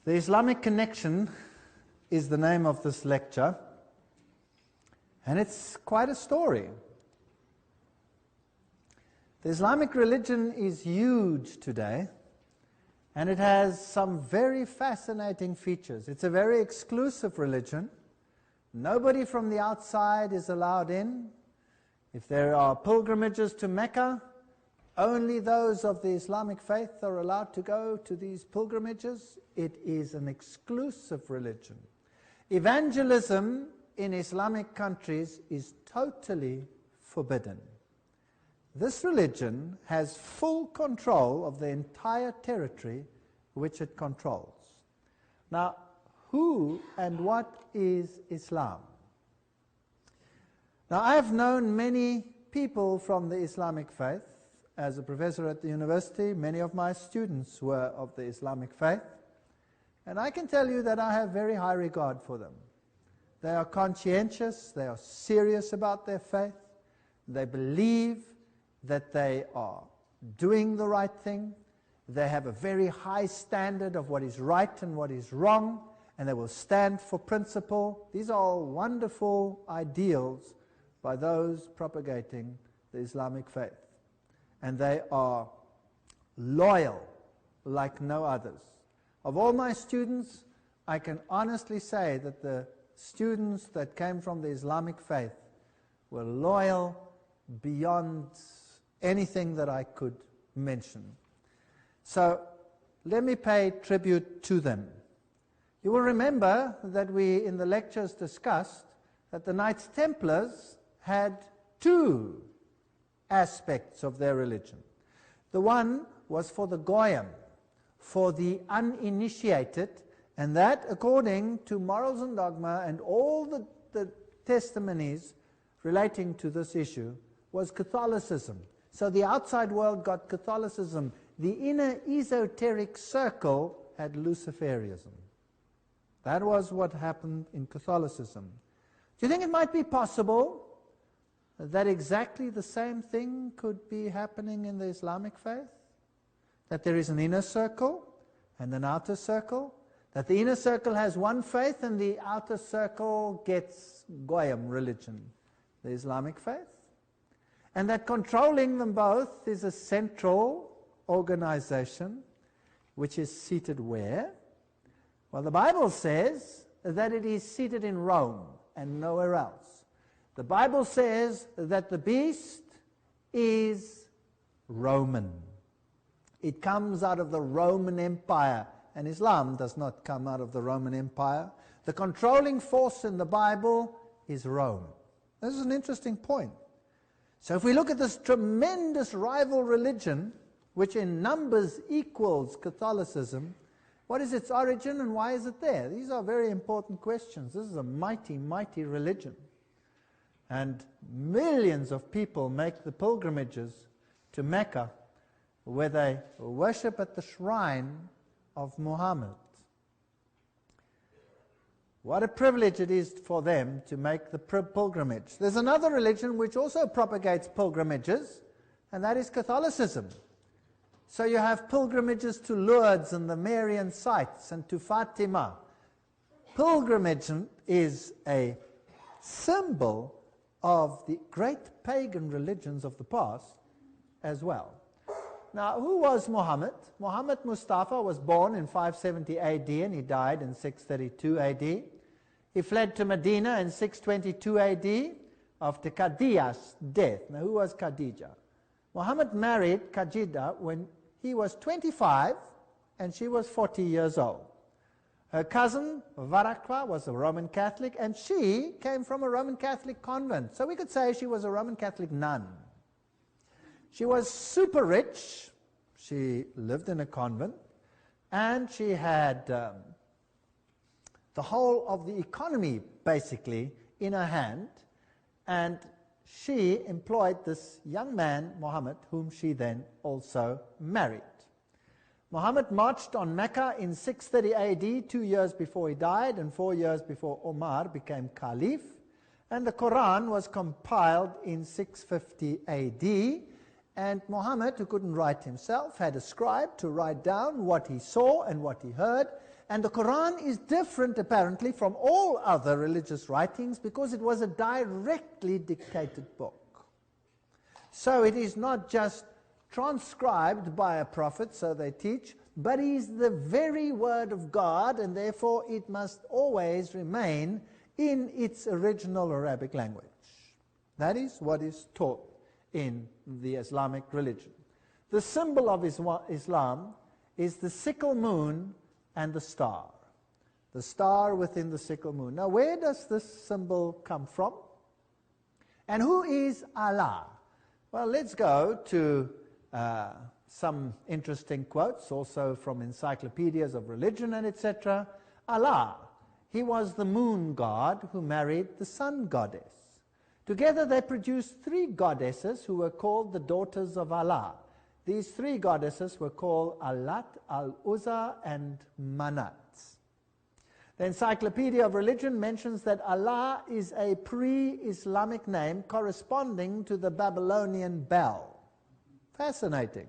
The Islamic Connection is the name of this lecture, and it's quite a story. The Islamic religion is huge today, and it has some very fascinating features. It's a very exclusive religion. Nobody from the outside is allowed in. If there are pilgrimages to Mecca, only those of the Islamic faith are allowed to go to these pilgrimages. It is an exclusive religion. Evangelism in Islamic countries is totally forbidden. This religion has full control of the entire territory which it controls. Now, who and what is Islam? Now, I've known many people from the Islamic faith. As a professor at the university, many of my students were of the Islamic faith. And I can tell you that I have very high regard for them. They are conscientious, they are serious about their faith, they believe that they are doing the right thing, they have a very high standard of what is right and what is wrong, and they will stand for principle. These are all wonderful ideals by those propagating the Islamic faith. And they are loyal like no others. Of all my students, I can honestly say that the students that came from the Islamic faith were loyal beyond anything that I could mention. So let me pay tribute to them. You will remember that we in the lectures discussed that the Knights Templars had two aspects of their religion. The one was for the Goyim, for the uninitiated, and that, according to Morals and Dogma and all the testimonies relating to this issue, was Catholicism. So the outside world got Catholicism. The inner esoteric circle had Luciferianism. That was what happened in Catholicism. Do you think it might be possible that exactly the same thing could be happening in the Islamic faith? That there is an inner circle and an outer circle? That the inner circle has one faith and the outer circle gets Goyim religion, the Islamic faith? And that controlling them both is a central organization which is seated where? Well, the Bible says that it is seated in Rome and nowhere else. The Bible says that the beast is Roman. It comes out of the Roman Empire, and Islam does not come out of the Roman Empire. The controlling force in the Bible is Rome. This is an interesting point. So if we look at this tremendous rival religion, which in numbers equals Catholicism, what is its origin and why is it there? These are very important questions. This is a mighty, mighty religion. And millions of people make the pilgrimages to Mecca, where they worship at the shrine of Mohammed. What a privilege it is for them to make the pilgrimage. There's another religion which also propagates pilgrimages, and that is Catholicism. So you have pilgrimages to Lourdes and the Marian sites and to Fatima. Pilgrimage is a symbol of the great pagan religions of the past as well. Now, who was Muhammad? Muhammad Mustafa was born in 570 AD and he died in 632 AD. He fled to Medina in 622 AD after Khadija's death. Now, who was Khadija? Muhammad married Khadija when he was 25 and she was 40 years old. Her cousin, Varakwa, was a Roman Catholic, and she came from a Roman Catholic convent. So we could say she was a Roman Catholic nun. She was super rich. She lived in a convent, and she had the whole of the economy, basically, in her hand, and she employed this young man, Muhammad, whom she then also married. Muhammad marched on Mecca in 630 AD, 2 years before he died, and 4 years before Omar became Caliph, and the Quran was compiled in 650 AD, and Muhammad, who couldn't write himself, had a scribe to write down what he saw and what he heard, And the Quran is different, apparently, from all other religious writings because it was a directly dictated book. So it is not just transcribed by a prophet, so they teach, but is the very word of God, and therefore it must always remain in its original Arabic language. That is what is taught in the Islamic religion. The symbol of Islam is the sickle moon and the star. The star within the sickle moon. Now, where does this symbol come from? And who is Allah? Well, let's go to some interesting quotes, also from encyclopedias of religion and etc. Allah, he was the moon god who married the sun goddess. Together they produced 3 goddesses who were called the daughters of Allah. These 3 goddesses were called Allat, Al-Uzza, and Manat. The Encyclopedia of Religion mentions that Allah is a pre-Islamic name corresponding to the Babylonian Bel. Fascinating.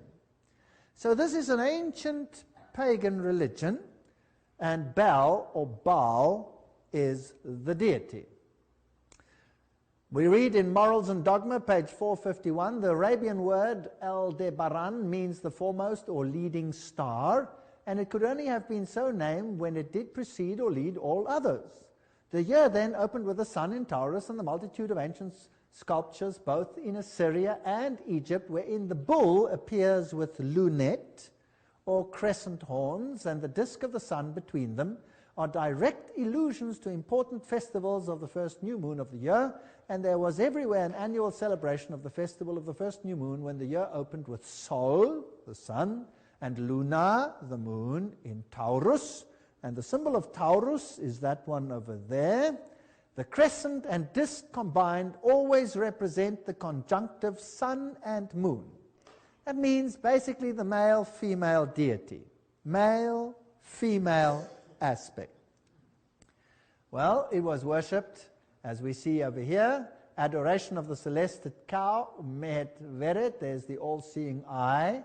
So this is an ancient pagan religion, and Bel, or Baal, is the deity. We read in Morals and Dogma, page 451, the Arabian word Aldebaran means the foremost or leading star, and it could only have been so named when it did precede or lead all others. The year then opened with the sun in Taurus and the multitude of ancient sculptures both in Assyria and Egypt, wherein the bull appears with lunette or crescent horns, and the disk of the sun between them, are direct allusions to important festivals of the first new moon of the year, and there was everywhere an annual celebration of the festival of the first new moon when the year opened with Sol, the sun, and Luna, the moon, in Taurus, and the symbol of Taurus is that one over there. The crescent and disk combined always represent the conjunctive sun and moon. That means basically the male-female deity. Male-female aspect. Well, it was worshipped, as we see over here, adoration of the celestial cow, Mehet Veret, there's the all-seeing eye,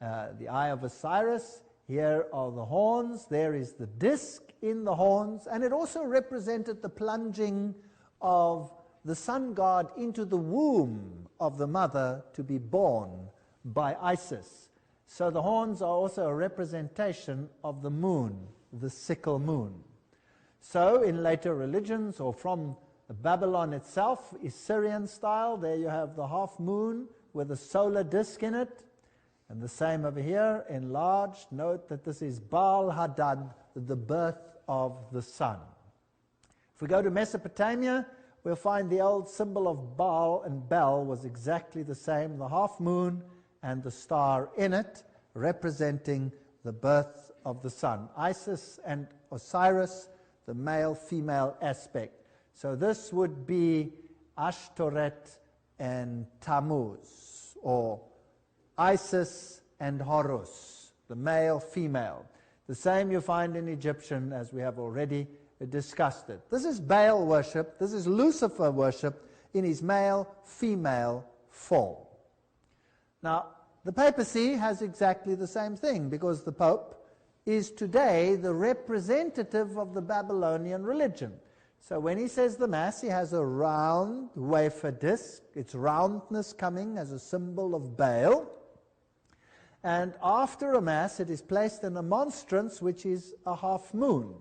the eye of Osiris. Here are the horns, there is the disc in the horns, and it also represented the plunging of the sun god into the womb of the mother to be born by Isis. So the horns are also a representation of the moon, the sickle moon. So in later religions, or from Babylon itself, Assyrian style, there you have the half moon with a solar disk in it. And the same over here, enlarged. Note that this is Baal Hadad, the birth of the sun. If we go to Mesopotamia, we'll find the old symbol of Baal and Bel was exactly the same, the half moon and the star in it, representing the birth of the sun. Isis and Osiris, the male-female aspect. So this would be Ashtoreth and Tammuz, or Isis and Horus, the male-female. The same you find in Egyptian, as we have already discussed it. This is Baal worship, this is Lucifer worship in his male-female form. Now, the papacy has exactly the same thing, because the Pope is today the representative of the Babylonian religion. So when he says the Mass, he has a round wafer disc, its roundness coming as a symbol of Baal. And after a Mass, it is placed in a monstrance, which is a half moon.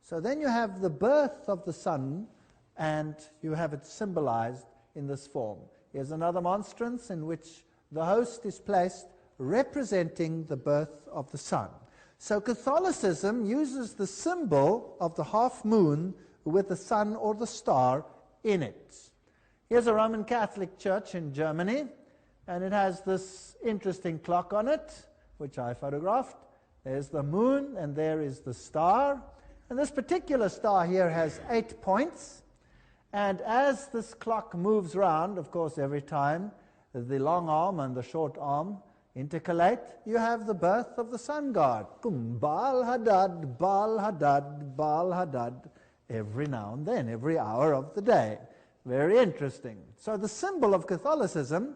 So then you have the birth of the sun, and you have it symbolized in this form. Here's another monstrance in which the host is placed, representing the birth of the sun. So Catholicism uses the symbol of the half moon with the sun or the star in it. Here's a Roman Catholic church in Germany, and it has this interesting clock on it, which I photographed. There's the moon, and there is the star. And this particular star here has 8 points. And as this clock moves around, of course, every time the long arm and the short arm intercalate, you have the birth of the sun god. Baal Hadad, Baal Hadad, Baal Hadad, every now and then, every hour of the day. Very interesting. So the symbol of Catholicism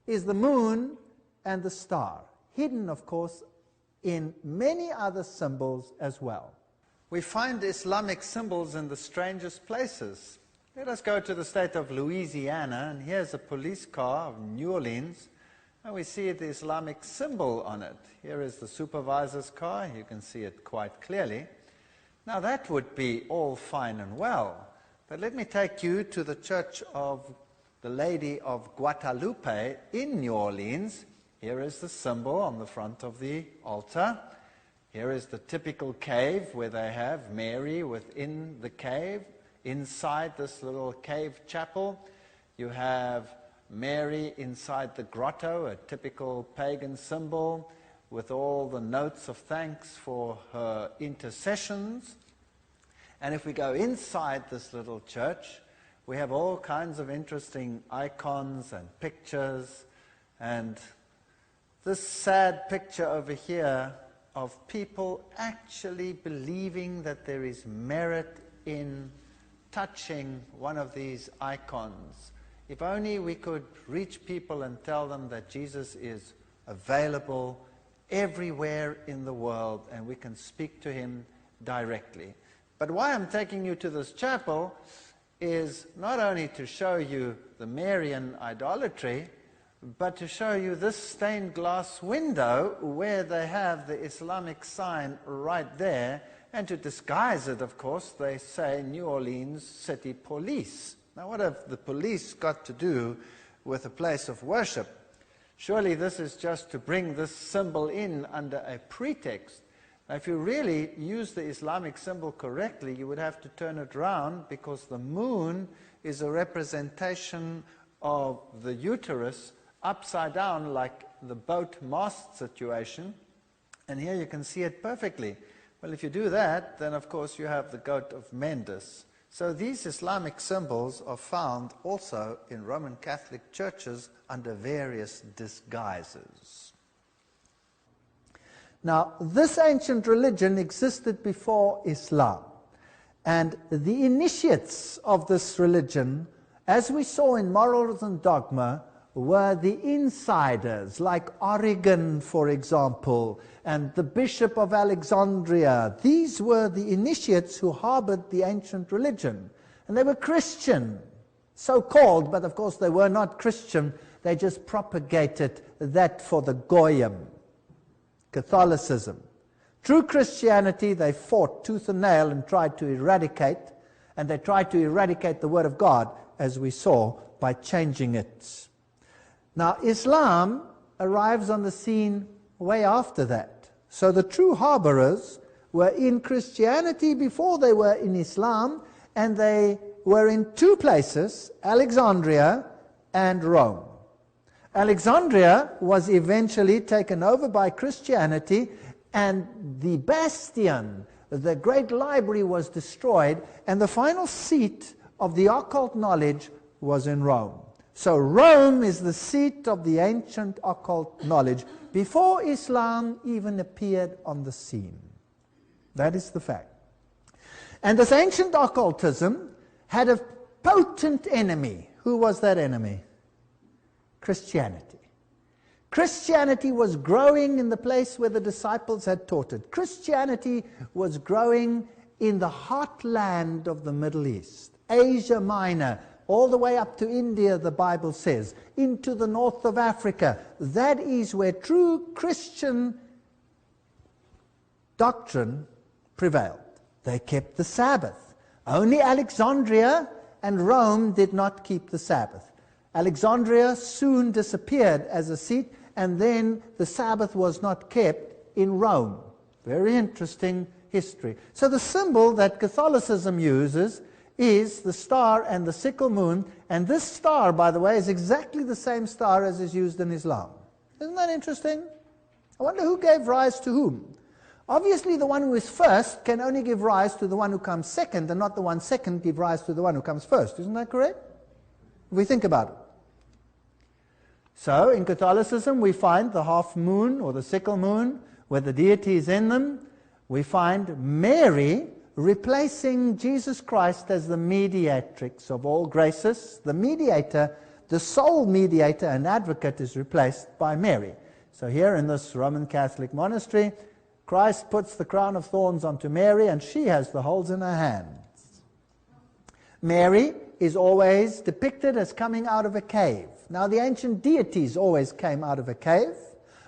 is the moon and the star, hidden, of course, in many other symbols as well. We find Islamic symbols in the strangest places. Let us go to the state of Louisiana, and here's a police car of New Orleans, and we see the Islamic symbol on it. Here is the supervisor's car. You can see it quite clearly. Now that would be all fine and well, but let me take you to the Church of the Lady of Guadalupe in New Orleans. Here is the symbol on the front of the altar. Here is the typical cave where they have Mary within the cave. Inside this little cave chapel, you have Mary inside the grotto, a typical pagan symbol, with all the notes of thanks for her intercessions. And if we go inside this little church, we have all kinds of interesting icons and pictures, and this sad picture over here of people actually believing that there is merit in touching one of these icons. If only we could reach people and tell them that Jesus is available everywhere in the world and we can speak to him directly. But why I'm taking you to this chapel is not only to show you the Marian idolatry, but to show you this stained glass window where they have the Islamic sign right there, and to disguise it, of course, they say New Orleans City Police. Now, what have the police got to do with a place of worship? Surely this is just to bring this symbol in under a pretext. Now, if you really use the Islamic symbol correctly, you would have to turn it around, because the moon is a representation of the uterus upside down, like the boat mast situation. And here you can see it perfectly. Well, if you do that, then of course you have the goat of Mendes. So these Islamic symbols are found also in Roman Catholic churches under various disguises. Now, this ancient religion existed before Islam, and the initiates of this religion, as we saw in Morals and Dogma, were the insiders, like Origen, for example, and the Bishop of Alexandria. These were the initiates who harbored the ancient religion. And they were Christian, so-called, but of course they were not Christian. They just propagated that for the Goyim, Catholicism. True Christianity, they fought tooth and nail and tried to eradicate, and they tried to eradicate the Word of God, as we saw, by changing it. Now, Islam arrives on the scene way after that. So the true harborers were in Christianity before they were in Islam, and they were in two places, Alexandria and Rome. Alexandria was eventually taken over by Christianity, and the bastion, the great library, was destroyed, and the final seat of the occult knowledge was in Rome. So Rome is the seat of the ancient occult knowledge before Islam even appeared on the scene. That is the fact. And this ancient occultism had a potent enemy. Who was that enemy? Christianity. Christianity was growing in the place where the disciples had taught it. Christianity was growing in the heartland of the Middle East, Asia Minor, all the way up to India, the Bible says, into the north of Africa. That is where true Christian doctrine prevailed. They kept the Sabbath. Only Alexandria and Rome did not keep the Sabbath. Alexandria soon disappeared as a seat, and then the Sabbath was not kept in Rome. Very interesting history. So the symbol that Catholicism uses is the star and the sickle moon, and this star, by the way, is exactly the same star as is used in Islam. Isn't that interesting? I wonder who gave rise to whom. Obviously, the one who is first can only give rise to the one who comes second, and not the one second give rise to the one who comes first. Isn't that correct? If we think about it. So, in Catholicism, we find the half moon or the sickle moon with the deities in them. We find Mary replacing Jesus Christ as the mediatrix of all graces. The mediator, the sole mediator and advocate, is replaced by Mary. So here in this Roman Catholic monastery, Christ puts the crown of thorns onto Mary, and she has the holes in her hands. Mary is always depicted as coming out of a cave. Now, the ancient deities always came out of a cave.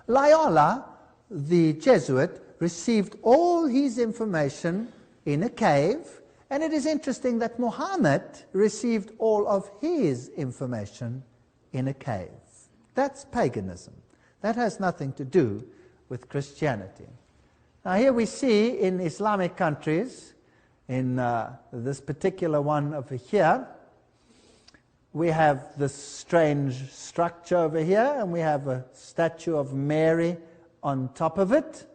Loyola, the Jesuit, received all his information in a cave, and it is interesting that Mohammed received all of his information in a cave. That's paganism. That has nothing to do with Christianity. Now here we see in Islamic countries, in this particular one over here, we have this strange structure over here, and we have a statue of Mary on top of it.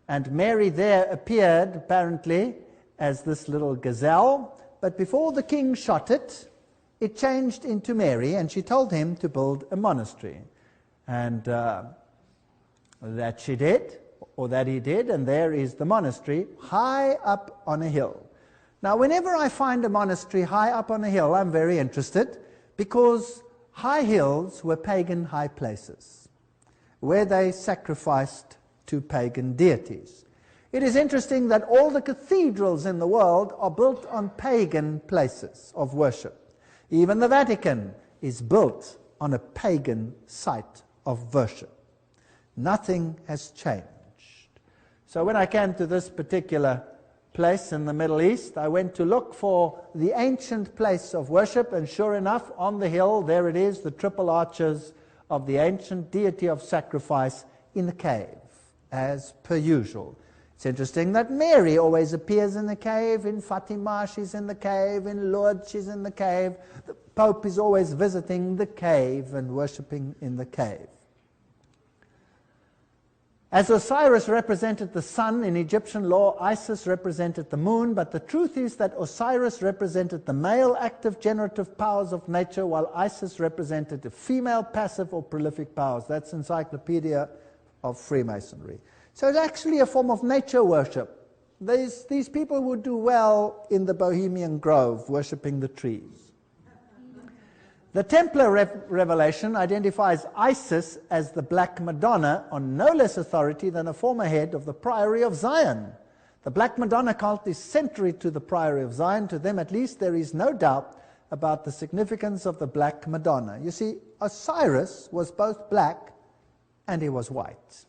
And Mary there appeared, apparently, as this little gazelle. But before the king shot it, it changed into Mary, and she told him to build a monastery. And that she did, or that he did, and there is the monastery high up on a hill. Now, whenever I find a monastery high up on a hill, I'm very interested, because high hills were pagan high places, where they sacrificed to pagan deities. It is interesting that all the cathedrals in the world are built on pagan places of worship. Even the Vatican is built on a pagan site of worship. Nothing has changed. So when I came to this particular place in the Middle East, I went to look for the ancient place of worship, and sure enough, on the hill, there it is, the triple arches of the ancient deity of sacrifice in the cave, as per usual. It's interesting that Mary always appears in the cave. In Fatima, she's in the cave. In Lourdes, she's in the cave. The Pope is always visiting the cave and worshipping in the cave. As Osiris represented the sun in Egyptian law, Isis represented the moon, but the truth is that Osiris represented the male active generative powers of nature, while Isis represented the female passive or prolific powers. That's Encyclopedia of Freemasonry. So it's actually a form of nature worship. These people would do well in the Bohemian Grove, worshipping the trees. The Templar revelation identifies Isis as the Black Madonna on no less authority than a former head of the Priory of Zion. The Black Madonna cult is century to the Priory of Zion. To them, at least, there is no doubt about the significance of the Black Madonna. You see, Osiris was both black and he was white.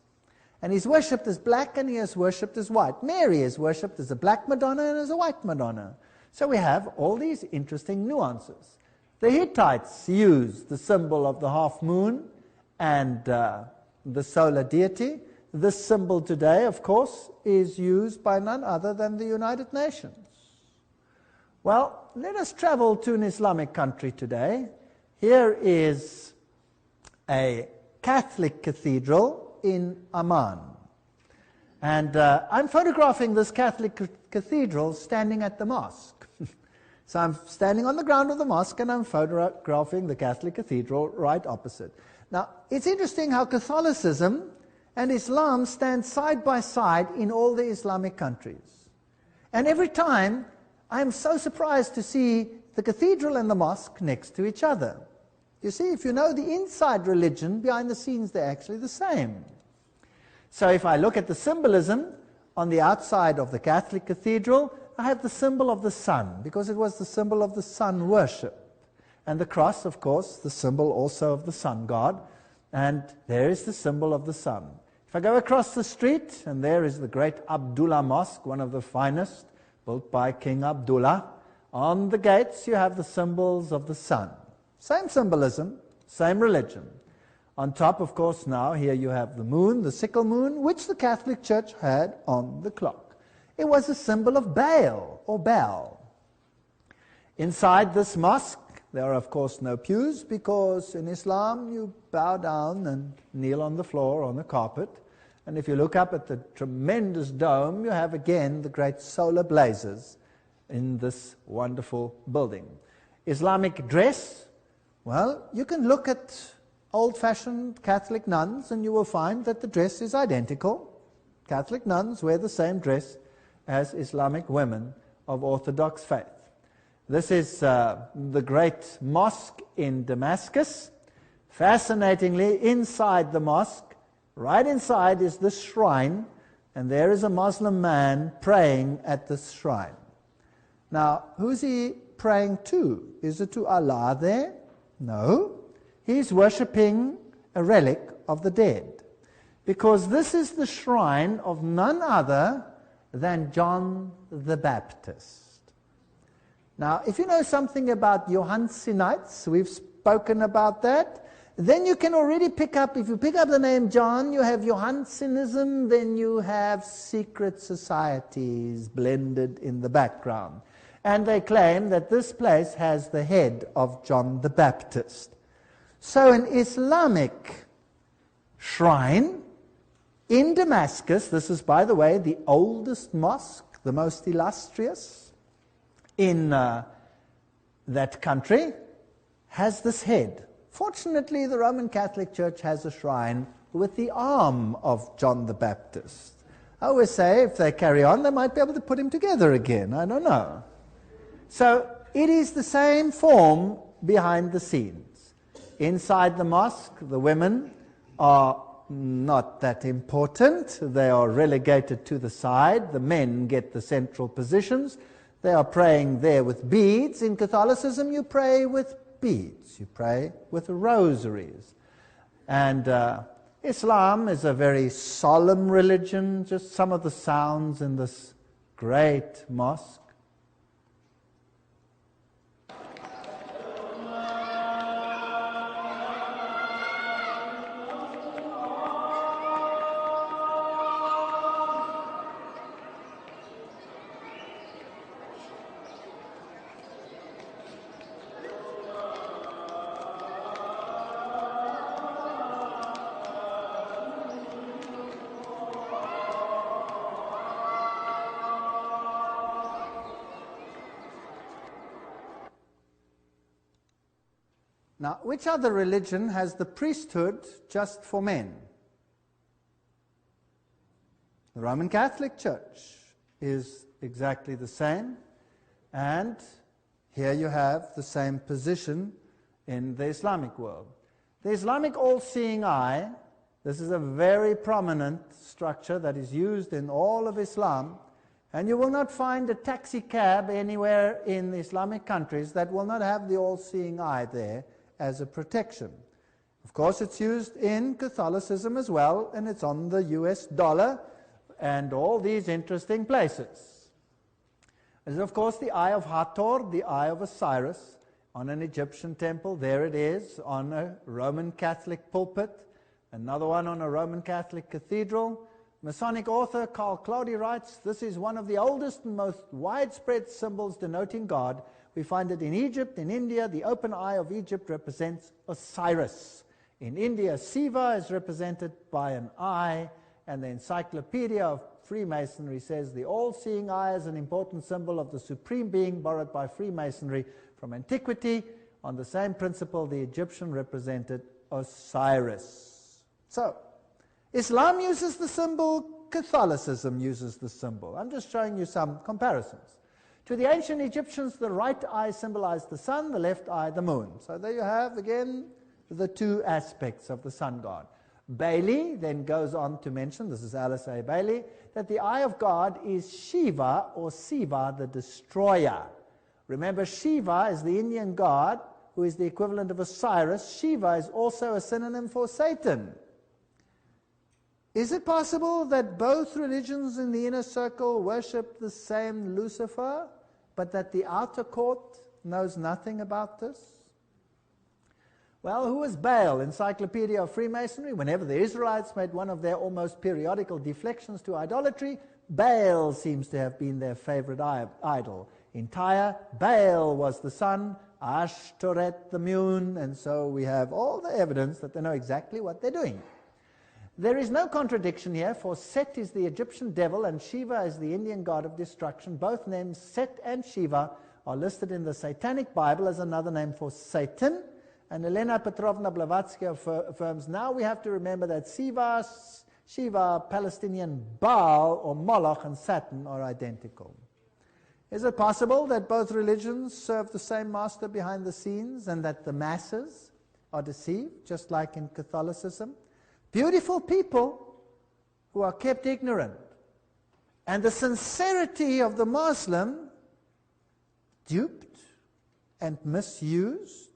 And he's worshipped as black and he is worshipped as white. Mary is worshipped as a black Madonna and as a white Madonna. So we have all these interesting nuances. The Hittites used the symbol of the half moon and the solar deity. This symbol today, of course, is used by none other than the United Nations. Well, let us travel to an Islamic country today. Here is a Catholic cathedral in Amman. And I'm photographing this Catholic cathedral standing at the mosque. So I'm standing on the ground of the mosque and I'm photographing the Catholic cathedral right opposite. Now, it's interesting how Catholicism and Islam stand side by side in all the Islamic countries. And every time, I'm so surprised to see the cathedral and the mosque next to each other. You see, if you know the inside religion, behind the scenes, they're actually the same. So if I look at the symbolism on the outside of the Catholic cathedral, I have the symbol of the sun, because it was the symbol of the sun worship. And the cross, of course, the symbol also of the sun god. And there is the symbol of the sun. If I go across the street, and there is the great Abdullah Mosque, one of the finest, built by King Abdullah. On the gates, you have the symbols of the sun. Same symbolism, same religion. On top, of course, now, here you have the moon, the sickle moon, which the Catholic Church had on the clock. It was a symbol of Baal, or Baal. Inside this mosque, there are, of course, no pews, because in Islam, you bow down and kneel on the floor, on the carpet. And if you look up at the tremendous dome, you have, again, the great solar blazes in this wonderful building. Islamic dress, well, you can look at old-fashioned Catholic nuns, and you will find that the dress is identical. Catholic nuns wear the same dress as Islamic women of Orthodox faith. This is the great mosque in Damascus. Fascinatingly, inside the mosque, right inside, is the shrine and there is a Muslim man praying at this shrine. Now, who's he praying to? Is it to Allah there? No. He's worshipping a relic of the dead, because this is the shrine of none other than John the Baptist. Now, if you know something about Johannsenites, we've spoken about that, then you can already pick up, if you pick up the name John, you have Johannsenism, then you have secret societies blended in the background. And they claim that this place has the head of John the Baptist. So an Islamic shrine in Damascus, this is, by the way, the oldest mosque, the most illustrious in that country, has this head. Fortunately, the Roman Catholic Church has a shrine with the arm of John the Baptist. I always say, if they carry on, they might be able to put him together again. I don't know. So it is the same form behind the scenes. Inside the mosque, the women are not that important. They are relegated to the side. The men get the central positions. They are praying there with beads. In Catholicism, you pray with beads. You pray with rosaries. And Islam is a very solemn religion. Just some of the sounds in this great mosque. Now, which other religion has the priesthood just for men? The Roman Catholic Church is exactly the same, and here you have the same position in the Islamic world. The Islamic all-seeing eye, this is a very prominent structure that is used in all of Islam, and you will not find a taxi cab anywhere in the Islamic countries that will not have the all-seeing eye there as a protection. Of course, it's used in Catholicism as well, and it's on the US dollar and all these interesting places. There's, of course, the Eye of Hathor, the Eye of Osiris, on an Egyptian temple. There it is, on a Roman Catholic pulpit. Another one on a Roman Catholic cathedral. Masonic author Carl Claudy writes, this is one of the oldest and most widespread symbols denoting God. We find it in Egypt, in India. The open eye of Egypt represents Osiris. In India, Siva is represented by an eye, and the Encyclopedia of Freemasonry says the all-seeing eye is an important symbol of the supreme being borrowed by Freemasonry from antiquity. On the same principle, the Egyptian represented Osiris. So, Islam uses the symbol, Catholicism uses the symbol. I'm just showing you some comparisons. To the ancient Egyptians, the right eye symbolized the sun, the left eye the moon. So there you have, again, the two aspects of the sun god. Bailey then goes on to mention, this is Alice A. Bailey, that the eye of God is Shiva or Siva, the destroyer. Remember, Shiva is the Indian god who is the equivalent of Osiris. Shiva is also a synonym for Satan. Is it possible that both religions in the inner circle worship the same Lucifer, but that the outer court knows nothing about this? Well, who was Baal? Encyclopedia of Freemasonry. Whenever the Israelites made one of their almost periodical deflections to idolatry, Baal seems to have been their favorite idol. In Tyre, Baal was the sun, Ashtoreth the moon, and so we have all the evidence that they know exactly what they're doing. There is no contradiction here, for Set is the Egyptian devil and Shiva is the Indian god of destruction. Both names, Set and Shiva, are listed in the Satanic Bible as another name for Satan. And Elena Petrovna Blavatsky affirms, now we have to remember that Shiva, Palestinian Baal, or Moloch, and Saturn are identical. Is it possible that both religions serve the same master behind the scenes and that the masses are deceived, just like in Catholicism? Beautiful people who are kept ignorant And the sincerity of the Muslim duped and misused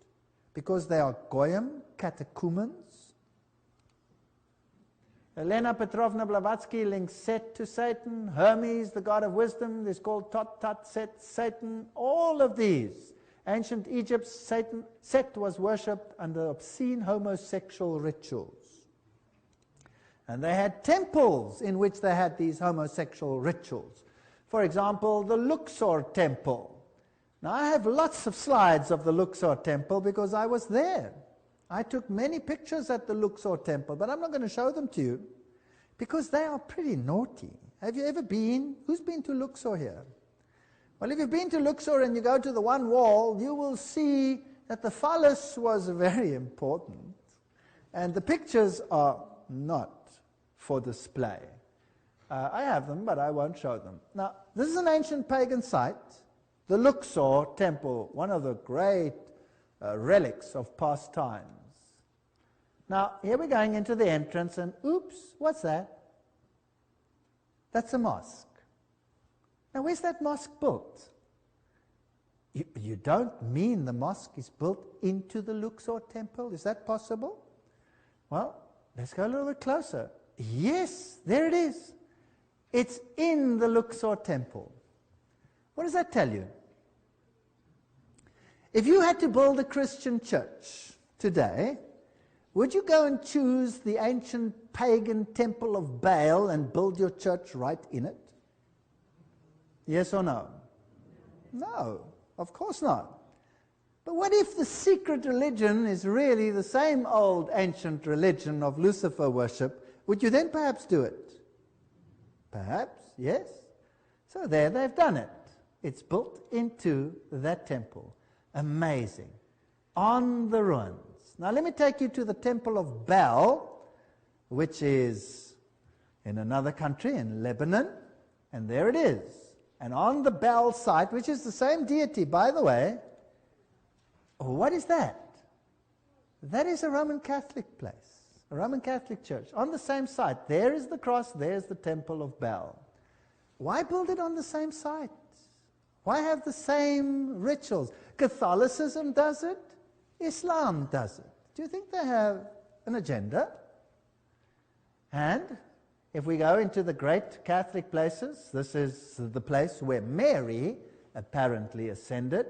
because they are goyim, catechumens. Elena Petrovna Blavatsky links Set to Satan. Hermes, the god of wisdom, is called Tot Tat Set, Satan. All of these. Ancient Egypt, Set was worshipped under obscene homosexual rituals. And they had temples in which they had these homosexual rituals. For example, the Luxor temple. Now, I have lots of slides of the Luxor temple because I was there. I took many pictures at the Luxor temple, but I'm not going to show them to you because they are pretty naughty. Have you ever been? Who's been to Luxor here? Well, if you've been to Luxor and you go to the one wall, you will see that the phallus was very important. And the pictures are not for display. I have them, but I won't show them. Now, this is an ancient pagan site, the Luxor temple, one of the great relics of past times. Now, here we're going into the entrance, and oops, what's that? That's a mosque. Now, where's that mosque built? You don't mean the mosque is built into the Luxor temple? Is that possible? Well, let's go a little bit closer. Yes, there it is. It's in the Luxor temple. What does that tell you? If you had to build a Christian church today, would you go and choose the ancient pagan temple of Baal and build your church right in it? Yes or no? No, of course not. But what if the secret religion is really the same old ancient religion of Lucifer worship? Would you then perhaps do it? Perhaps, yes. So there they've done it. It's built into that temple. Amazing. On the ruins. Now let me take you to the temple of Baal, which is in another country, in Lebanon. And there it is. And on the Baal site, which is the same deity, by the way, what is that? That is a Roman Catholic place. A Roman Catholic church, on the same site. There is the cross, there's the temple of Baal. Why build it on the same site? Why have the same rituals? Catholicism does it, Islam does it. Do you think they have an agenda? And if we go into the great Catholic places, this is the place where Mary apparently ascended.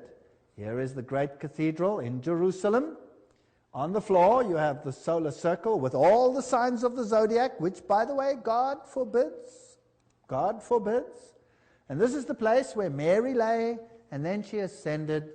Here is the great cathedral in Jerusalem. On the floor, you have the solar circle with all the signs of the zodiac, which, by the way, God forbids. God forbids. And this is the place where Mary lay, and then she ascended,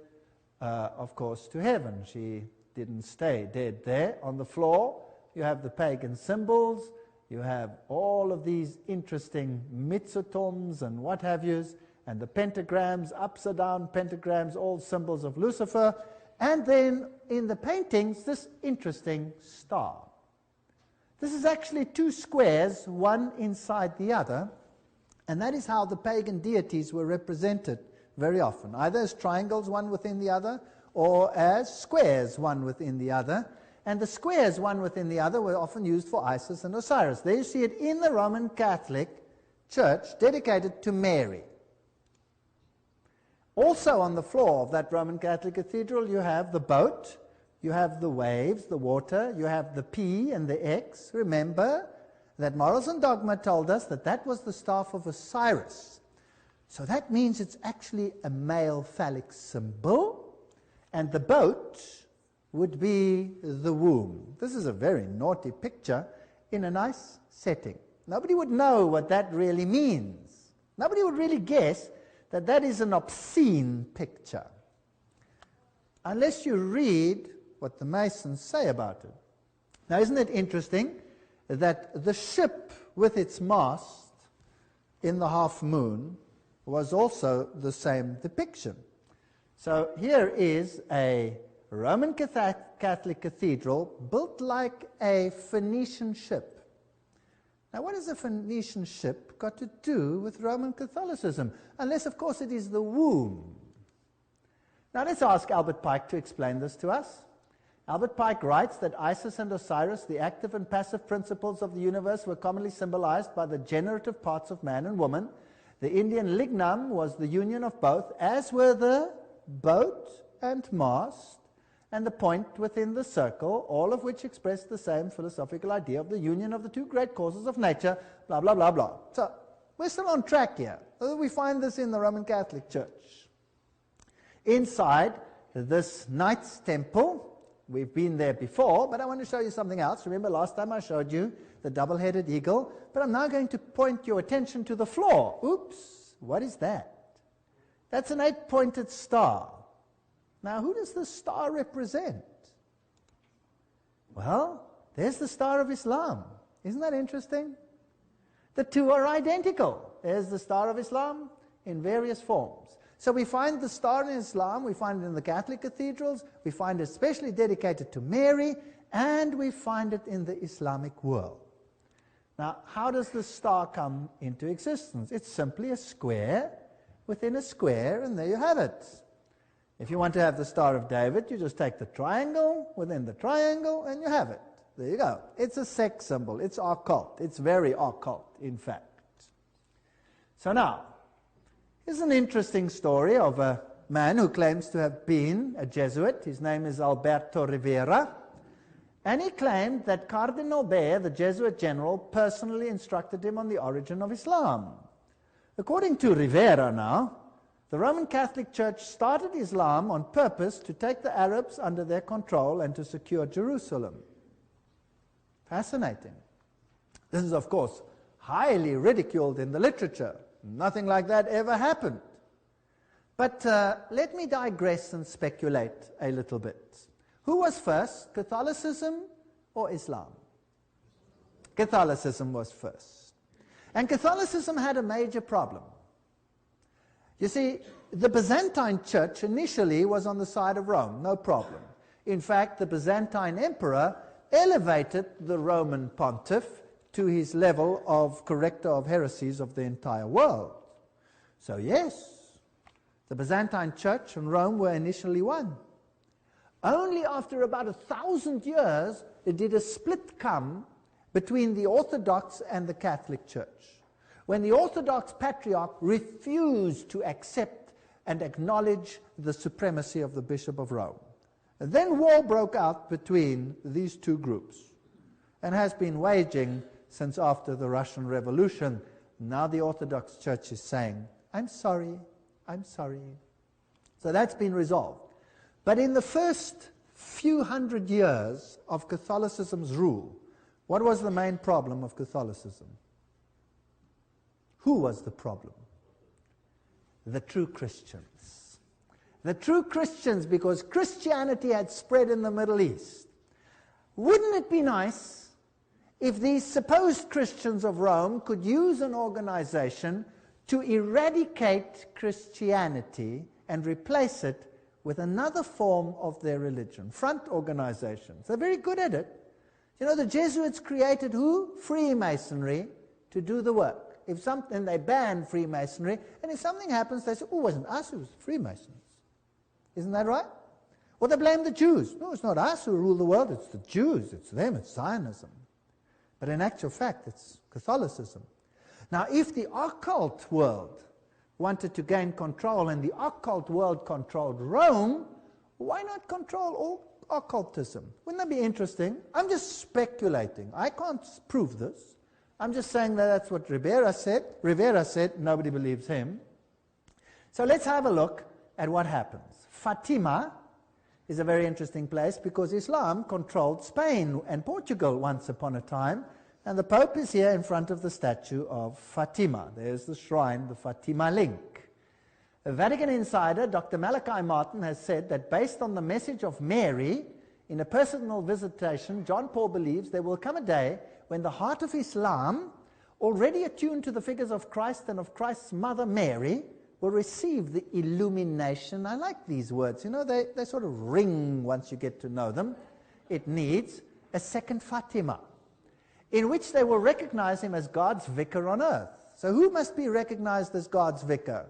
of course, to heaven. She didn't stay dead there. On the floor, you have the pagan symbols. You have all of these interesting mitzotoms and what have yous, and the pentagrams, upside down pentagrams, all symbols of Lucifer. And then in the paintings, this interesting star. This is actually two squares, one inside the other, and that is how the pagan deities were represented very often, either as triangles, one within the other, or as squares, one within the other. And the squares, one within the other, were often used for Isis and Osiris. There you see it in the Roman Catholic Church, dedicated to Mary. Also on the floor of that Roman Catholic cathedral, you have the boat, you have the waves, the water, you have the P and the X. Remember that Morals and Dogma told us that that was the staff of Osiris. So that means it's actually a male phallic symbol, and the boat would be the womb. This is a very naughty picture in a nice setting. Nobody would know what that really means. Nobody would really guess that that is an obscene picture, unless you read what the Masons say about it. Now, isn't it interesting that the ship with its mast in the half moon was also the same depiction? So here is a Roman Catholic cathedral built like a Phoenician ship. Now, what has a Phoenician ship got to do with Roman Catholicism? Unless, of course, it is the womb. Now, let's ask Albert Pike to explain this to us. Albert Pike writes that Isis and Osiris, the active and passive principles of the universe, were commonly symbolized by the generative parts of man and woman, The Indian lignum was the union of both, as were the boat and mast, and the point within the circle, all of which express the same philosophical idea of the union of the two great causes of nature, blah, blah, blah, blah. So, we're still on track here. We find this in the Roman Catholic Church. Inside this Knights Temple, we've been there before, but I want to show you something else. Remember last time I showed you the double-headed eagle? But I'm now going to point your attention to the floor. Oops, what is that? That's an 8-pointed star. Now, who does the star represent? Well, there's the Star of Islam. Isn't that interesting? The two are identical. There's the Star of Islam in various forms. So we find the star in Islam, we find it in the Catholic cathedrals, we find it especially dedicated to Mary, and we find it in the Islamic world. Now, how does the star come into existence? It's simply a square within a square, and there you have it. If you want to have the Star of David, you just take the triangle within the triangle, and you have it. There you go. It's a sex symbol. It's occult. It's very occult, in fact. So now, here's an interesting story of a man who claims to have been a Jesuit. His name is Alberto Rivera. And he claimed that Cardinal Bea, the Jesuit general, personally instructed him on the origin of Islam. According to Rivera now, the Roman Catholic Church started Islam on purpose to take the Arabs under their control and to secure Jerusalem. Fascinating. This is, of course, highly ridiculed in the literature. Nothing like that ever happened. But let me digress and speculate a little bit. Who was first, Catholicism or Islam? Catholicism was first. And Catholicism had a major problem. You see, the Byzantine Church initially was on the side of Rome, no problem. In fact, the Byzantine emperor elevated the Roman pontiff to his level of corrector of heresies of the entire world. So yes, the Byzantine Church and Rome were initially one. Only after about 1,000 years did a split come between the Orthodox and the Catholic Church, when the Orthodox Patriarch refused to accept and acknowledge the supremacy of the Bishop of Rome. And then war broke out between these two groups and has been waging since after the Russian Revolution. Now the Orthodox Church is saying, I'm sorry, I'm sorry. So that's been resolved. But in the first few hundred years of Catholicism's rule, what was the main problem of Catholicism? Who was the problem? The true Christians. The true Christians, because Christianity had spread in the Middle East. Wouldn't it be nice if these supposed Christians of Rome could use an organization to eradicate Christianity and replace it with another form of their religion? Front organizations. They're very good at it. You know, the Jesuits created who? Freemasonry to do the work. If something, they banned Freemasonry, and if something happens, they say, oh, it wasn't us, it was Freemasons. Isn't that right? Or they blame the Jews. No, it's not us who rule the world, it's the Jews, it's them, it's Zionism. But in actual fact, it's Catholicism. Now, if the occult world wanted to gain control, and the occult world controlled Rome, why not control all occultism? Wouldn't that be interesting? I'm just speculating. I can't prove this. I'm just saying that that's what Rivera said. Rivera said, nobody believes him. So let's have a look at what happens. Fatima is a very interesting place because Islam controlled Spain and Portugal once upon a time, and the Pope is here in front of the statue of Fatima. There's the shrine, the Fatima link. A Vatican insider, Dr. Malachi Martin, has said that based on the message of Mary, in a personal visitation, John Paul believes there will come a day when the heart of Islam, already attuned to the figures of Christ and of Christ's mother Mary, will receive the illumination. I like these words. You know, they sort of ring once you get to know them. It needs a second Fatima, in which they will recognize him as God's vicar on earth. So who must be recognized as God's vicar?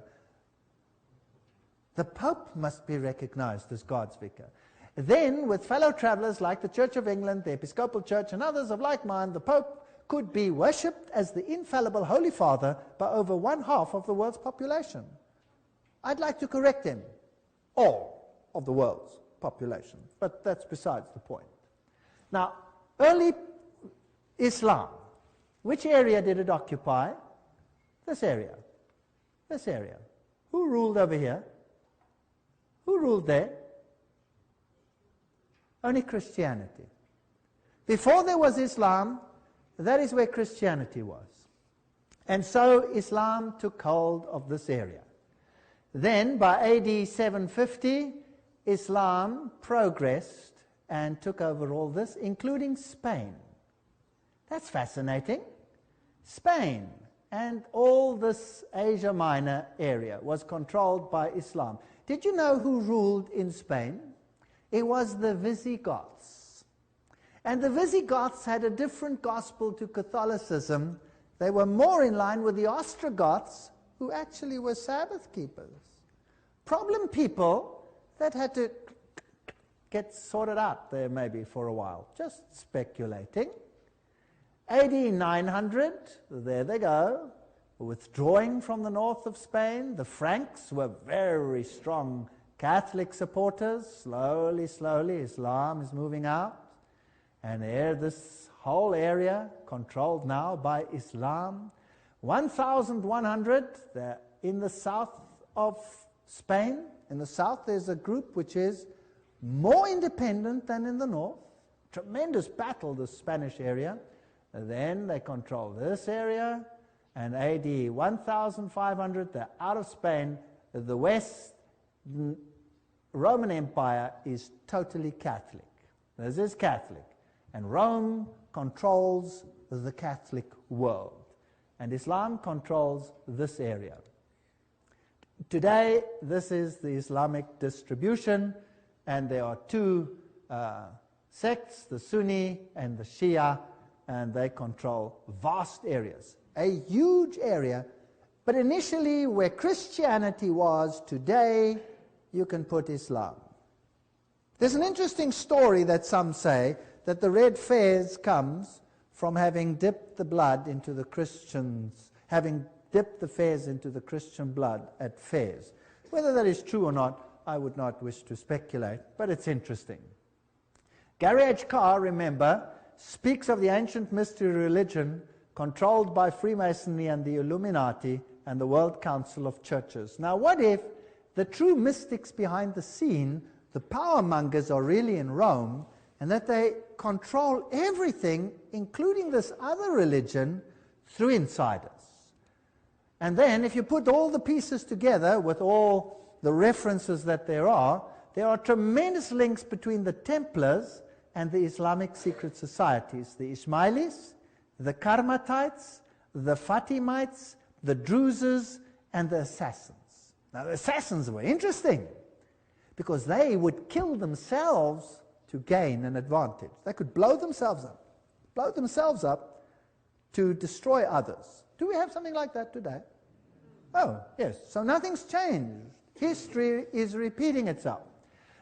The Pope must be recognized as God's vicar. Then, with fellow travelers like the Church of England, the Episcopal Church, and others of like mind, the Pope could be worshipped as the infallible Holy Father by over 1/2 of the world's population. I'd like to correct him. All of the world's population. But that's besides the point. Now, early Islam, which area did it occupy? This area. This area. Who ruled over here? Who ruled there? Only Christianity. Before there was Islam, that is where Christianity was. And so Islam took hold of this area. Then, by AD 750, Islam progressed and took over all this, including Spain. That's fascinating. Spain and all this Asia Minor area was controlled by Islam. Did you know who ruled in Spain? It was the Visigoths. And the Visigoths had a different gospel to Catholicism. They were more in line with the Ostrogoths, who actually were Sabbath keepers. Problem people that had to get sorted out there maybe for a while. Just speculating. AD 900, there they go, withdrawing from the north of Spain. The Franks were very strong Catholic supporters. Slowly, slowly, Islam is moving out. And there, this whole area controlled now by Islam. 1100, they're in the south of Spain. In the south, there's a group which is more independent than in the north. Tremendous battle, the Spanish area. And then they control this area. And AD 1500, they're out of Spain. The West Roman Empire is totally Catholic. This is Catholic. And Rome controls the Catholic world. And Islam controls this area. Today, this is the Islamic distribution, and there are two sects, the Sunni and the Shia, and they control vast areas. A huge area, but initially where Christianity was, today you can put Islam. There's an interesting story that some say that the red fez comes from having dipped the blood into the Christians, having dipped the fez into the Christian blood at Fez. Whether that is true or not, I would not wish to speculate, but it's interesting. Gary H. Carr, remember, speaks of the ancient mystery religion controlled by Freemasonry and the Illuminati and the World Council of Churches. Now, what if the true mystics behind the scene, the power mongers, are really in Rome, and that they control everything, including this other religion, through insiders? And then, if you put all the pieces together with all the references that there are tremendous links between the Templars and the Islamic secret societies, the Ismailis, the Karmatites, the Fatimites, the Druzes, and the Assassins. Now, the Assassins were interesting because they would kill themselves to gain an advantage. They could blow themselves up to destroy others. Do we have something like that today? Oh, yes. So nothing's changed. History is repeating itself.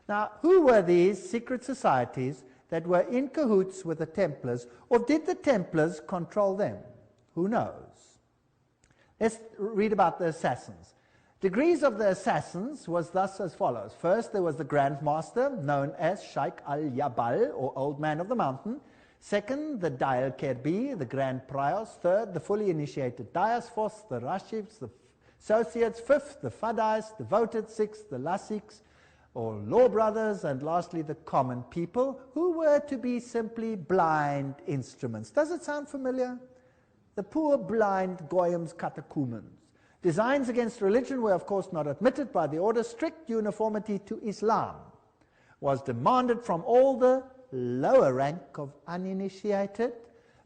Now, who were these secret societies that were in cahoots with the Templars, or did the Templars control them? Who knows? Let's read about the assassins. Degrees of the assassins was thus as follows. First, there was the Grand Master, known as Sheikh al-Yabal, or Old Man of the Mountain. Second, the Dial Kerbi, the Grand Priors. Third, the fully initiated Dias. Fourth, the Rashifs, the Associates. Fifth, the Fadais, devoted. Sixth, the Lasiks, or law brothers. And lastly, the common people, who were to be simply blind instruments. Does it sound familiar? The poor blind Goyim's catechumens. Designs against religion were of course not admitted by the order. Strict uniformity to Islam was demanded from all the lower rank of uninitiated,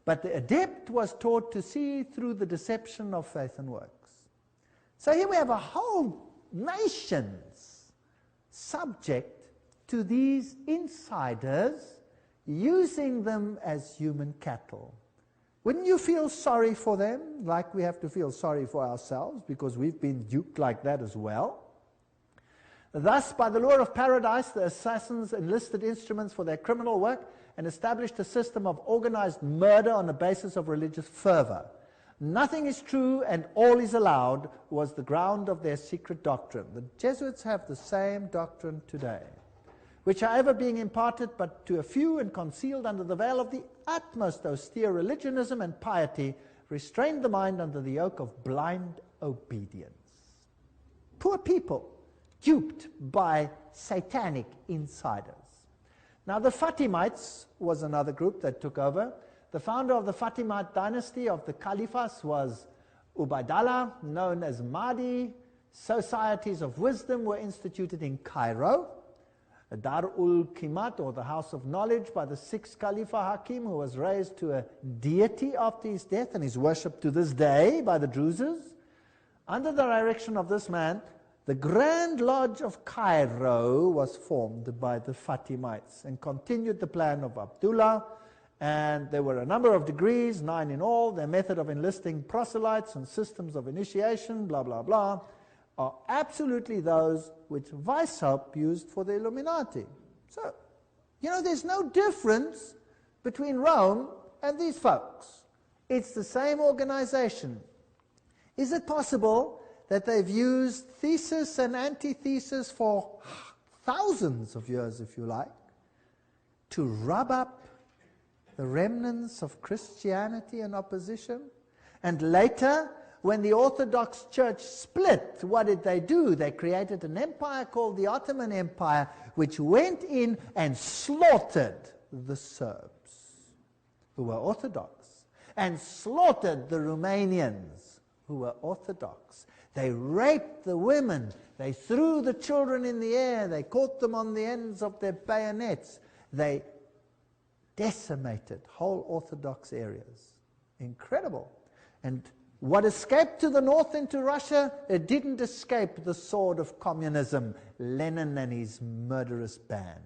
but the adept was taught to see through the deception of faith and works. So here we have a whole nation's subject to these insiders, using them as human cattle. Wouldn't you feel sorry for them, like we have to feel sorry for ourselves, because we've been duped like that as well? Thus, by the law of paradise, the assassins enlisted instruments for their criminal work and established a system of organized murder on the basis of religious fervor. Nothing is true and all is allowed was the ground of their secret doctrine. The Jesuits have the same doctrine today, which, however, being imparted but to a few and concealed under the veil of the utmost austere religionism and piety, restrained the mind under the yoke of blind obedience. Poor people, duped by satanic insiders. Now, the Fatimites was another group that took over. The founder of the Fatimite dynasty of the Caliphs was Ubaydallah, known as Mahdi. Societies of wisdom were instituted in Cairo. Dar-ul-Qimat, or the House of Knowledge, by the sixth Khalifa Hakim, who was raised to a deity after his death and is worshipped to this day by the Druzes. Under the direction of this man, the Grand Lodge of Cairo was formed by the Fatimites and continued the plan of Abdullah. And there were a number of degrees, 9 in all. Their method of enlisting proselytes and systems of initiation, blah, blah, blah, are absolutely those which Weishaupt used for the Illuminati. So, there's no difference between Rome and these folks. It's the same organization. Is it possible that they've used thesis and antithesis for thousands of years, if you like, to rub up the remnants of Christianity and opposition? And later, when the Orthodox Church split, what did they do? They created an empire called the Ottoman Empire, which went in and slaughtered the Serbs, who were Orthodox, and slaughtered the Romanians, who were Orthodox. They raped the women. They threw the children in the air. They caught them on the ends of their bayonets. They decimated whole Orthodox areas. Incredible. And what escaped to the north into Russia, it didn't escape the sword of communism, Lenin and his murderous band.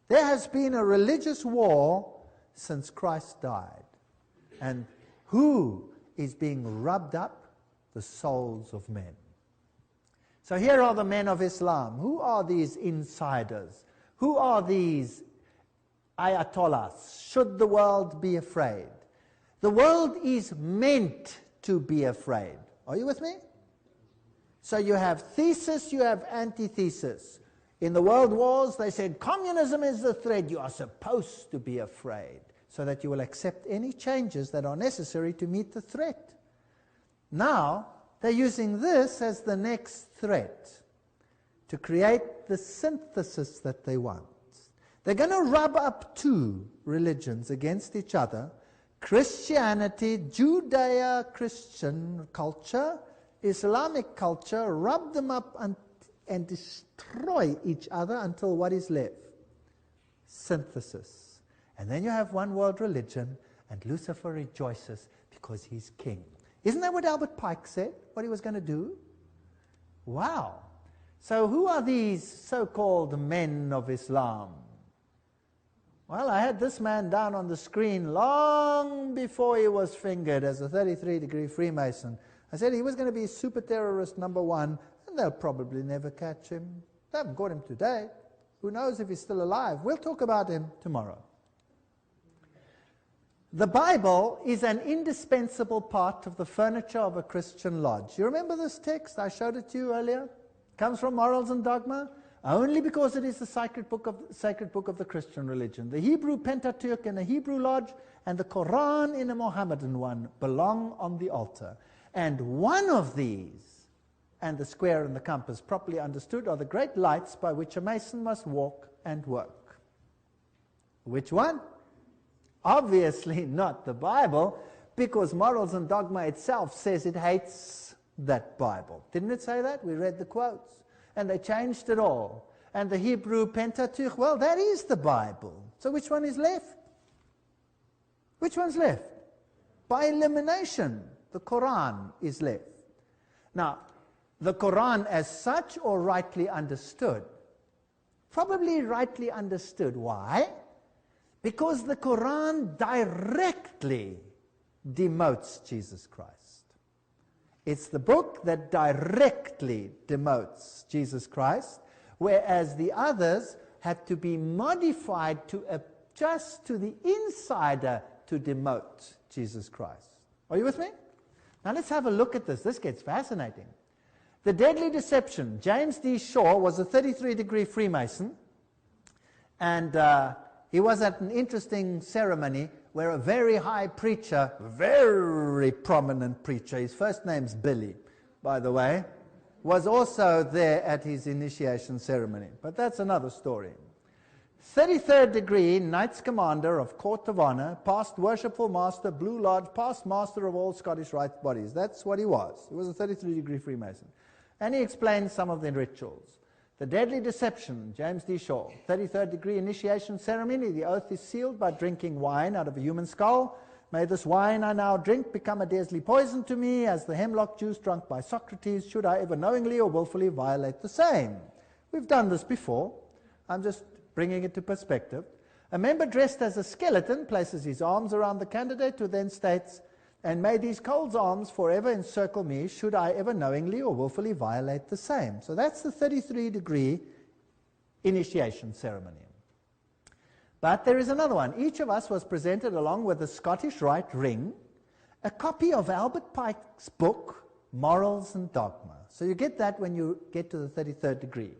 There has been a religious war since Christ died. And who is being rubbed up? The souls of men. So here are the men of Islam. Who are these insiders? Who are these ayatollahs? Should the world be afraid? The world is meant to be afraid. Are you with me? So you have thesis, you have antithesis. In the world wars, they said, communism is the threat. You are supposed to be afraid, so that you will accept any changes that are necessary to meet the threat. Now, they're using this as the next threat to create the synthesis that they want. They're going to rub up two religions against each other: Christianity, Judeo-Christian culture, Islamic culture, rub them up and destroy each other until what is left? Synthesis. And then you have one world religion, and Lucifer rejoices because he's king. Isn't that what Albert Pike said, what he was going to do? Wow. So who are these so-called men of Islam? Well, I had this man down on the screen long before he was fingered as a 33-degree Freemason. I said he was going to be super terrorist number one, and they'll probably never catch him. They haven't caught him today. Who knows if he's still alive? We'll talk about him tomorrow. The Bible is an indispensable part of the furniture of a Christian lodge. You remember this text? I showed it to you earlier. It comes from Morals and Dogma, only because it is the sacred book of the Christian religion. The Hebrew Pentateuch in a Hebrew lodge and the Quran in a Mohammedan one belong on the altar. And one of these, and the square and the compass properly understood, are the great lights by which a mason must walk and work. Which one? Obviously not the Bible, because Morals and Dogma itself says it hates that Bible. Didn't it say that? We read the quotes. And they changed it all. And the Hebrew Pentateuch, well, that is the Bible. So which one is left? Which one's left? By elimination, the Quran is left. Now, the Quran as such, or rightly understood? Probably rightly understood. Why? Because the Quran directly demotes Jesus Christ. It's the book that directly demotes Jesus Christ, whereas the others had to be modified to adjust to the insider to demote Jesus Christ. Are you with me? Now let's have a look at this. This gets fascinating. The deadly deception. James D. Shaw was a 33-degree Freemason, and he was at an interesting ceremony where a very high preacher, very prominent preacher, his first name's Billy, by the way, was also there at his initiation ceremony. But that's another story. 33rd degree, Knights Commander of Court of Honor, past Worshipful Master, Blue Lodge, past Master of all Scottish Rite bodies. That's what he was. He was a 33-degree Freemason. And he explained some of the rituals. The deadly deception, James D. Shaw. 33rd degree initiation ceremony. The oath is sealed by drinking wine out of a human skull. May this wine I now drink become a deadly poison to me, as the hemlock juice drunk by Socrates, should I ever knowingly or willfully violate the same. We've done this before. I'm just bringing it to perspective. A member dressed as a skeleton places his arms around the candidate, who then states, "And may these cold arms forever encircle me, should I ever knowingly or willfully violate the same." So that's the 33-degree initiation ceremony. But there is another one. Each of us was presented, along with the Scottish Rite ring, a copy of Albert Pike's book, Morals and Dogma. So you get that when you get to the 33rd degree.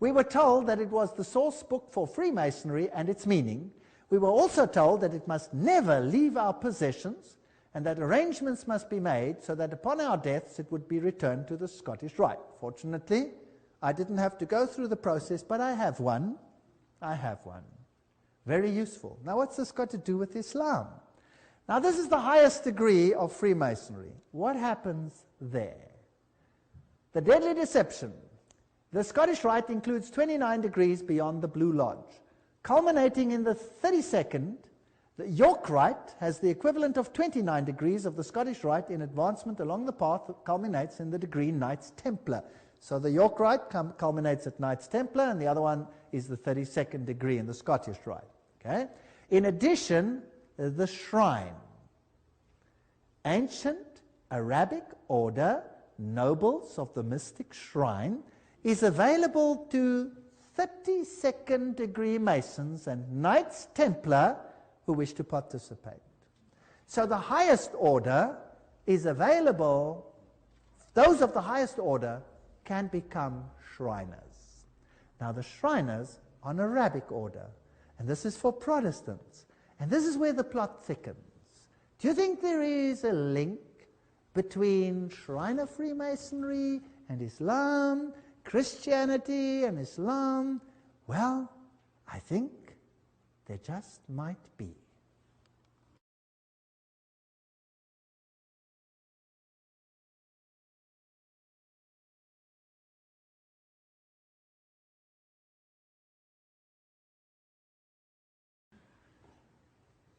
We were told that it was the source book for Freemasonry and its meaning. We were also told that it must never leave our possessions, and that arrangements must be made so that upon our deaths it would be returned to the Scottish Rite. Fortunately, I didn't have to go through the process, but I have one. I have one. Very useful. Now, what's this got to do with Islam? Now, this is the highest degree of Freemasonry. What happens there? The deadly deception. The Scottish Rite includes 29 degrees beyond the Blue Lodge. Culminating in the 32nd, the York Rite has the equivalent of 29 degrees of the Scottish Rite in advancement along the path that culminates in the degree Knights Templar. So the York Rite culminates at Knights Templar, and the other one is the 32nd degree in the Scottish Rite. Okay? In addition, the shrine. Ancient Arabic order, nobles of the mystic shrine, is available to 32nd degree Masons and Knights Templar who wish to participate. So the highest order is available. Those of the highest order can become Shriners. Now the Shriners are an Arabic order, and this is for Protestants. And this is where the plot thickens. Do you think there is a link between Shriner Freemasonry and Islam, Christianity and Islam? Well, I think there just might be.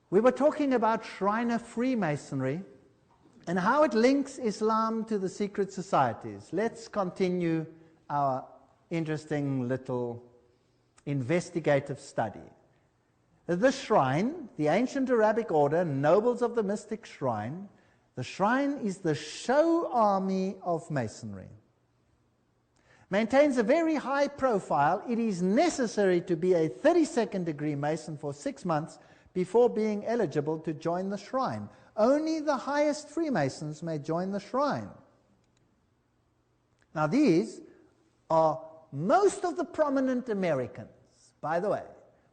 We were talking about Shriner Freemasonry and how it links Islam to the secret societies. Let's continue our interesting little investigative study. The shrine, the ancient Arabic order, nobles of the mystic shrine, the shrine is the show army of Masonry. Maintains a very high profile. It is necessary to be a 32nd degree Mason for 6 months before being eligible to join the shrine. Only the highest Freemasons may join the shrine. Now these are most of the prominent Americans, by the way.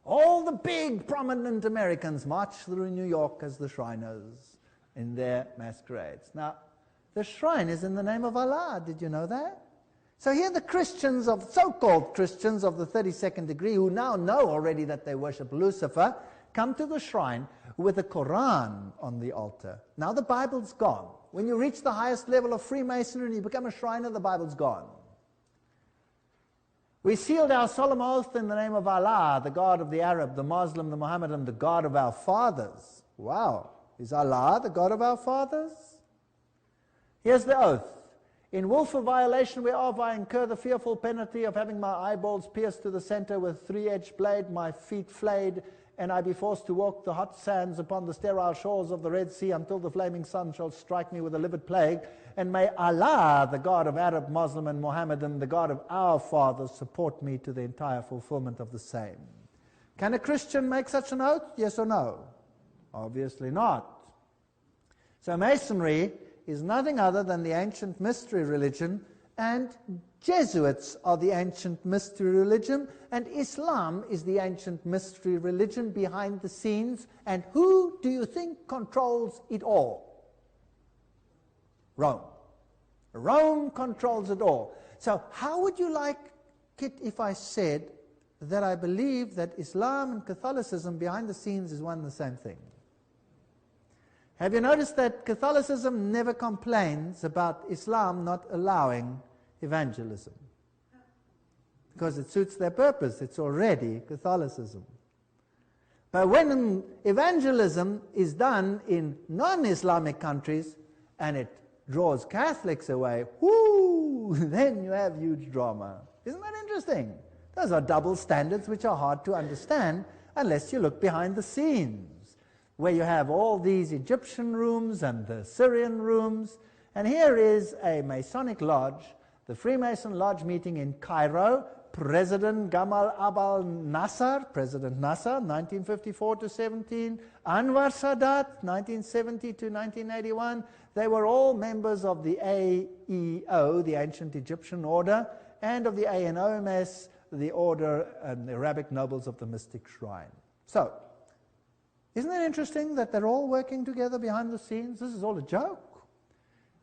All the big prominent Americans march through New York as the Shriners in their masquerades. Now, the shrine is in the name of Allah. Did you know that? So here the Christians, of so-called Christians of the 32nd degree, who now know already that they worship Lucifer, come to the shrine with the Quran on the altar. Now the Bible's gone. When you reach the highest level of Freemasonry and you become a Shriner, the Bible's gone. We sealed our solemn oath in the name of Allah, the God of the Arab, the Muslim, the Mohammedan, the God of our fathers. Wow. Is Allah the God of our fathers? Here's the oath. In willful violation whereof I incur the fearful penalty of having my eyeballs pierced to the center with 3-edged blade, my feet flayed, and I be forced to walk the hot sands upon the sterile shores of the Red Sea until the flaming sun shall strike me with a livid plague, and may Allah, the God of Arab, Muslim, and Mohammedan, the God of our fathers, support me to the entire fulfillment of the same. Can a Christian make such an oath? Yes or no? Obviously not. So Masonry is nothing other than the ancient mystery religion, and Jesuits are the ancient mystery religion, and Islam is the ancient mystery religion behind the scenes. And who do you think controls it all? Rome. Rome controls it all. So how would you like it if I said that I believe that Islam and Catholicism behind the scenes is one and the same thing? Have you noticed that Catholicism never complains about Islam not allowing evangelism? Because it suits their purpose. It's already Catholicism. But when evangelism is done in non-Islamic countries and it draws Catholics away, whoo, then you have huge drama. Isn't that interesting? Those are double standards which are hard to understand unless you look behind the scenes, where you have all these Egyptian rooms and the Syrian rooms. And here is a Masonic lodge, the Freemason Lodge meeting in Cairo. President Gamal Abdel Nasser, President Nasser, 1954 to 17, Anwar Sadat, 1970 to 1981. They were all members of the AEO, the Ancient Egyptian Order, and of the ANOMS, the Order and the Arabic Nobles of the Mystic Shrine. So, isn't it interesting that they're all working together behind the scenes? This is all a joke.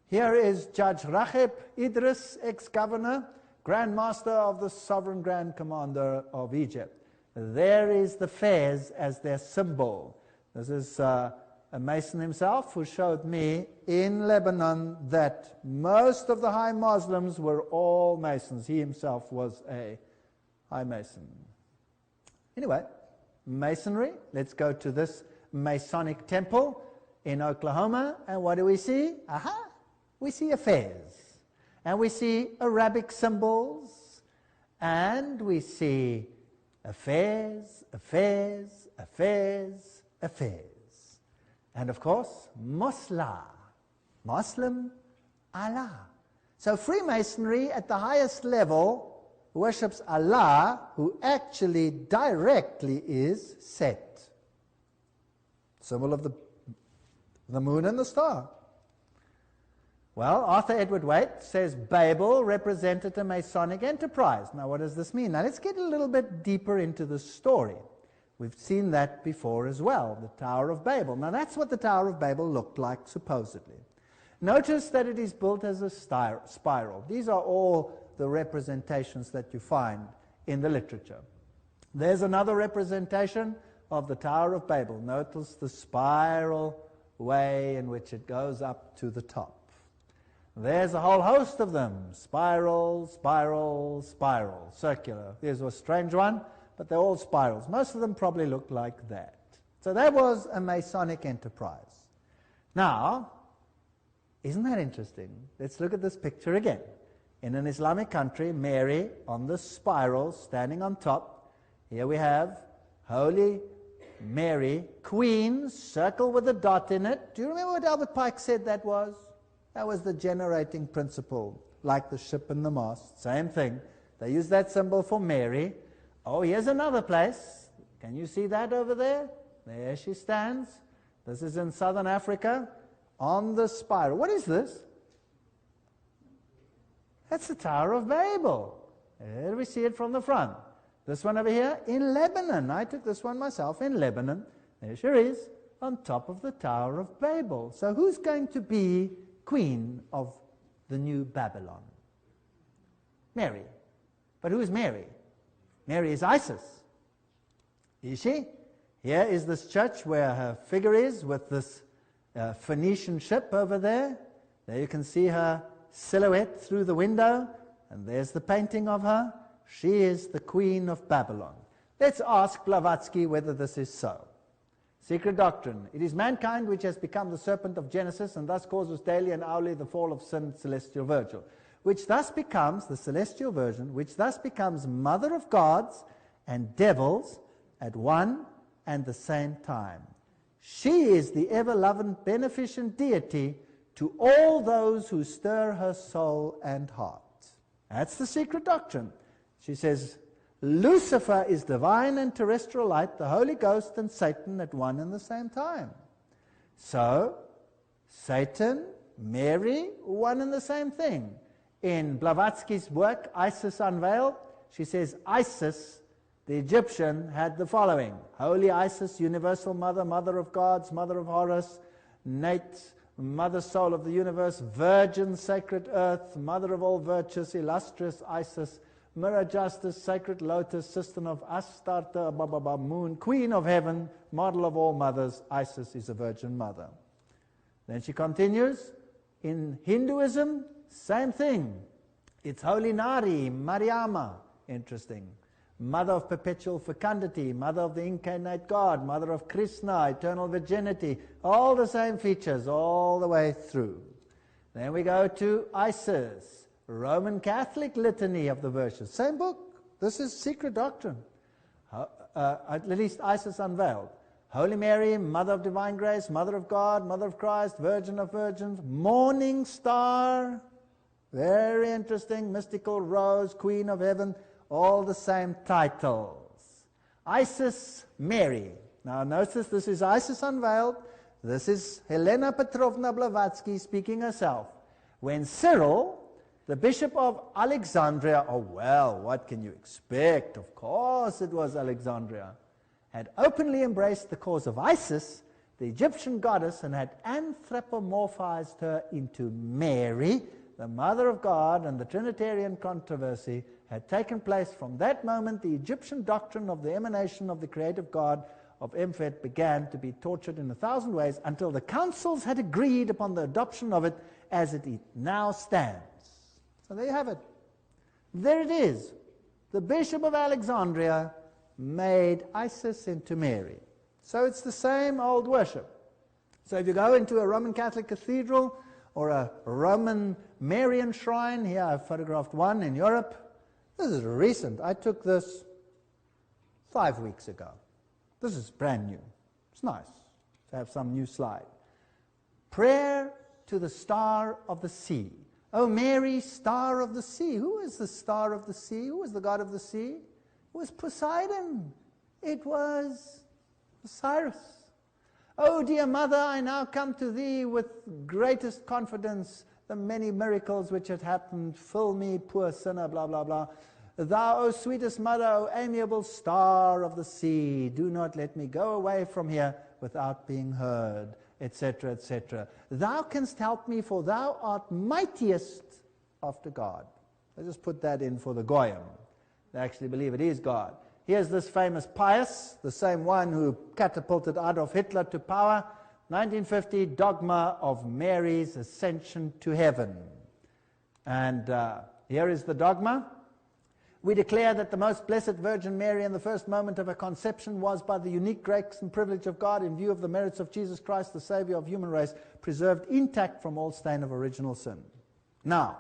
Here is Judge Raghib Idris, ex-governor, Grand Master of the Sovereign Grand Commander of Egypt. There is the fez as their symbol. This is a Mason himself who showed me in Lebanon that most of the high Muslims were all Masons. He himself was a high Mason. Anyway, Masonry. Let's go to this Masonic temple in Oklahoma, and what do we see? Aha! We see a fez, and we see Arabic symbols, and we see a fez, a fez, a fez, a fez, and of course, Musla, Muslim, Allah. So Freemasonry at the highest level worships Allah, who actually directly is Set, symbol of the moon and the star. Well, Arthur Edward Waite says Babel represented a Masonic enterprise. Now, what does this mean? Now, let's get a little bit deeper into the story. We've seen that before as well, the Tower of Babel. Now, that's what the Tower of Babel looked like, supposedly. Notice that it is built as a spiral. These are all the representations that you find in the literature. There's another representation of the Tower of Babel. Notice the spiral way in which it goes up to the top. There's a whole host of them. Spiral, spiral, spiral, circular. Here's a strange one, but they're all spirals. Most of them probably look like that. So that was a Masonic enterprise. Now, isn't that interesting? Let's look at this picture again. In an Islamic country, Mary on the spiral, standing on top. Here we have Holy Mary, Queen, circle with a dot in it. Do you remember what Albert Pike said that was? That was the generating principle, like the ship and the mast. Same thing. They use that symbol for Mary. Oh, here's another place. Can you see that over there? There she stands. This is in southern Africa, on the spiral. What is this? That's the Tower of Babel. There we see it from the front. This one over here in Lebanon. I took this one myself in Lebanon. There she is, on top of the Tower of Babel. So who's going to be queen of the new Babylon? Mary. But who is Mary? Mary is Isis. Is she? Here is this church where her figure is, with this Phoenician ship over there. There you can see her silhouette through the window, and there's the painting of her. She is the queen of Babylon. Let's ask Blavatsky whether this is so. Secret doctrine. It is mankind which has become the serpent of Genesis, and thus causes daily and hourly the fall of sin, celestial virgin, which thus becomes, the celestial virgin, which thus becomes mother of gods and devils at one and the same time. She is the ever-loving, beneficent deity to all those who stir her soul and heart. That's the secret doctrine. She says, Lucifer is divine and terrestrial light, the Holy Ghost and Satan at one and the same time. So, Satan, Mary, one and the same thing. In Blavatsky's work, Isis Unveiled, she says Isis, the Egyptian, had the following: Holy Isis, universal mother, mother of gods, mother of Horus, Nate, mother soul of the universe, virgin, sacred earth, mother of all virtues, illustrious Isis, mirror justice, sacred lotus, sister of Astarte, moon, queen of heaven, model of all mothers. Isis is a virgin mother. Then she continues, in Hinduism, same thing. It's Holy Nari, Mariamma, interesting. Mother of perpetual fecundity, mother of the incarnate God, mother of Krishna, eternal virginity, all the same features all the way through. Then we go to Isis, Roman Catholic litany of the virtues. Same book. This is secret doctrine. At least Isis Unveiled. Holy Mary, mother of divine grace, mother of God, mother of Christ, virgin of virgins, morning star, very interesting, mystical rose, queen of heaven, all the same titles. Isis Mary. Now notice this is Isis Unveiled. This is Helena Petrovna Blavatsky speaking herself. When Cyril, the Bishop of Alexandria, oh well, what can you expect? Of course it was Alexandria, had openly embraced the cause of Isis, the Egyptian goddess, and had anthropomorphized her into Mary, the Mother of God, and the Trinitarian controversy had taken place. From that moment, the Egyptian doctrine of the emanation of the creative God of Emphet began to be tortured in 1,000 ways until the councils had agreed upon the adoption of it as it now stands. So there you have it. There it is. The Bishop of Alexandria made Isis into Mary. So it's the same old worship. So if you go into a Roman Catholic cathedral or a Roman Marian shrine, here I've photographed one in Europe. This is recent. I took this 5 weeks ago. This is brand new. It's nice to have some new slide. Prayer to the star of the sea. Oh Mary, star of the sea. Who is the star of the sea? Who is the god of the sea? It was Poseidon. It was Osiris. Oh, dear mother, I now come to thee with greatest confidence. The many miracles which had happened, fill me, poor sinner, blah, blah, blah. Thou, O sweetest mother, O amiable star of the sea, do not let me go away from here without being heard, etc., etc. Thou canst help me, for thou art mightiest after God. I just put that in for the Goyim. They actually believe it is God. Here's this famous Pius, the same one who catapulted Adolf Hitler to power, 1950, Dogma of Mary's Ascension to Heaven. And here is the dogma. We declare that the most blessed Virgin Mary in the first moment of her conception was, by the unique grace and privilege of God, in view of the merits of Jesus Christ, the Savior of human race, preserved intact from all stain of original sin. Now,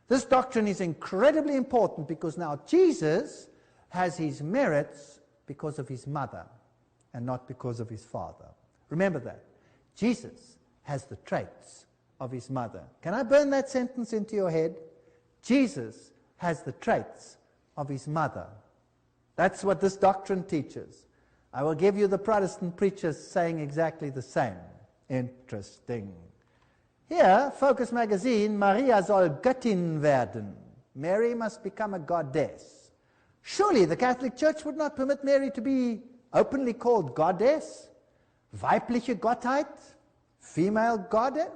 this doctrine is incredibly important because now Jesus has his merits because of his mother and not because of his father. Remember that. Jesus has the traits of his mother. Can I burn that sentence into your head? Jesus has the traits of his mother. That's what this doctrine teaches. I will give you the Protestant preachers saying exactly the same. Interesting. Here, Focus magazine, Maria soll Göttin werden. Mary must become a goddess. Surely the Catholic Church would not permit Mary to be openly called goddess? Weibliche Gottheit? Female goddess?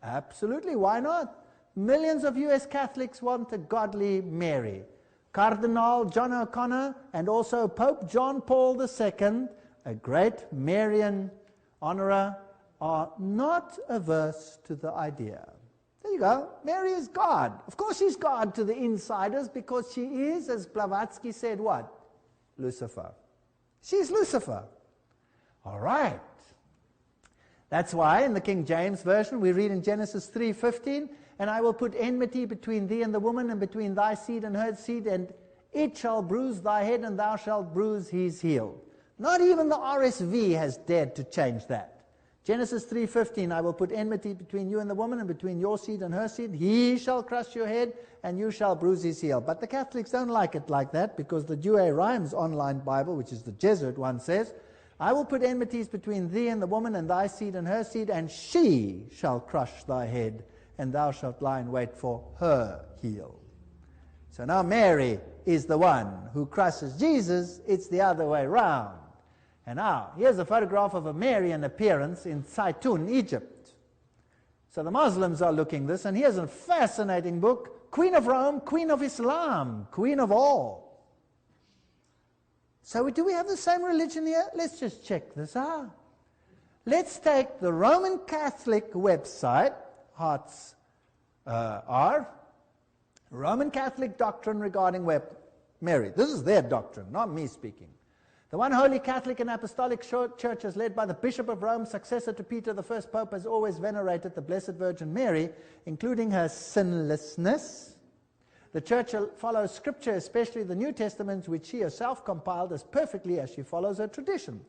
Absolutely, why not? Millions of US Catholics want a godly Mary. Cardinal John O'Connor and also Pope John Paul II, a great Marian honorer, are not averse to the idea. There you go. Mary is God. Of course she's God to the insiders because she is, as Blavatsky said, what? Lucifer. She's Lucifer. All right. That's why in the King James Version we read in Genesis 3:15, and I will put enmity between thee and the woman, and between thy seed and her seed, and it shall bruise thy head, and thou shalt bruise his heel. Not even the RSV has dared to change that. Genesis 3:15, I will put enmity between you and the woman, and between your seed and her seed. He shall crush your head, and you shall bruise his heel. But the Catholics don't like it like that, because the Douay-Rheims online Bible, which is the Jesuit one, says, I will put enmities between thee and the woman, and thy seed and her seed, and she shall crush thy head, and thou shalt lie in wait for her heel. So now Mary is the one who crushes Jesus. It's the other way round. And now, here's a photograph of a Marian appearance in Zaitun, Egypt. So the Muslims are looking this, and here's a fascinating book, Queen of Rome, Queen of Islam, Queen of all. So do we have the same religion here? Let's just check this out. Let's take the Roman Catholic website, Hearts are, Roman Catholic doctrine regarding Mary. This is their doctrine, not me speaking. The one holy Catholic and Apostolic Church, as led by the Bishop of Rome, successor to Peter, the first Pope, has always venerated the Blessed Virgin Mary, including her sinlessness. The Church follows Scripture, especially the New Testament, which she herself compiled as perfectly as she follows her tradition.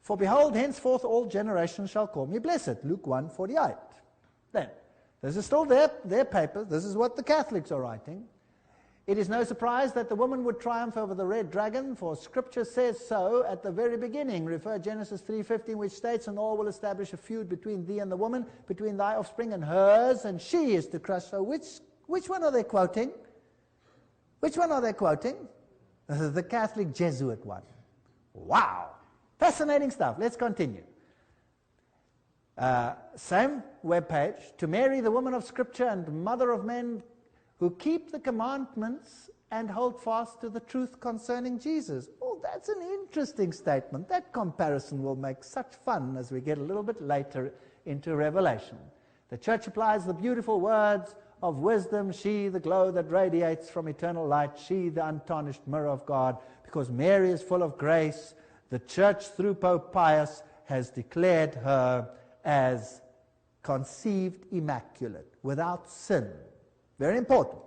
For behold, henceforth all generations shall call me blessed. Luke 1:48. Then, this is still their paper. This is what the Catholics are writing. It is no surprise that the woman would triumph over the red dragon, for Scripture says so at the very beginning. Refer Genesis 3:15, which states, and all will establish a feud between thee and the woman, between thy offspring and hers, and she is to crush her. Which one are they quoting? Which one are they quoting? The Catholic Jesuit one. Wow! Fascinating stuff. Let's continue. Same webpage. To Mary, the woman of Scripture and mother of men, who keep the commandments and hold fast to the truth concerning Jesus. Oh, that's an interesting statement. That comparison will make such fun as we get a little bit later into Revelation. The Church applies the beautiful words of wisdom, she, the glow that radiates from eternal light, she, the untarnished mirror of God, because Mary is full of grace. The Church, through Pope Pius, has declared her as conceived immaculate, without sin. Very important.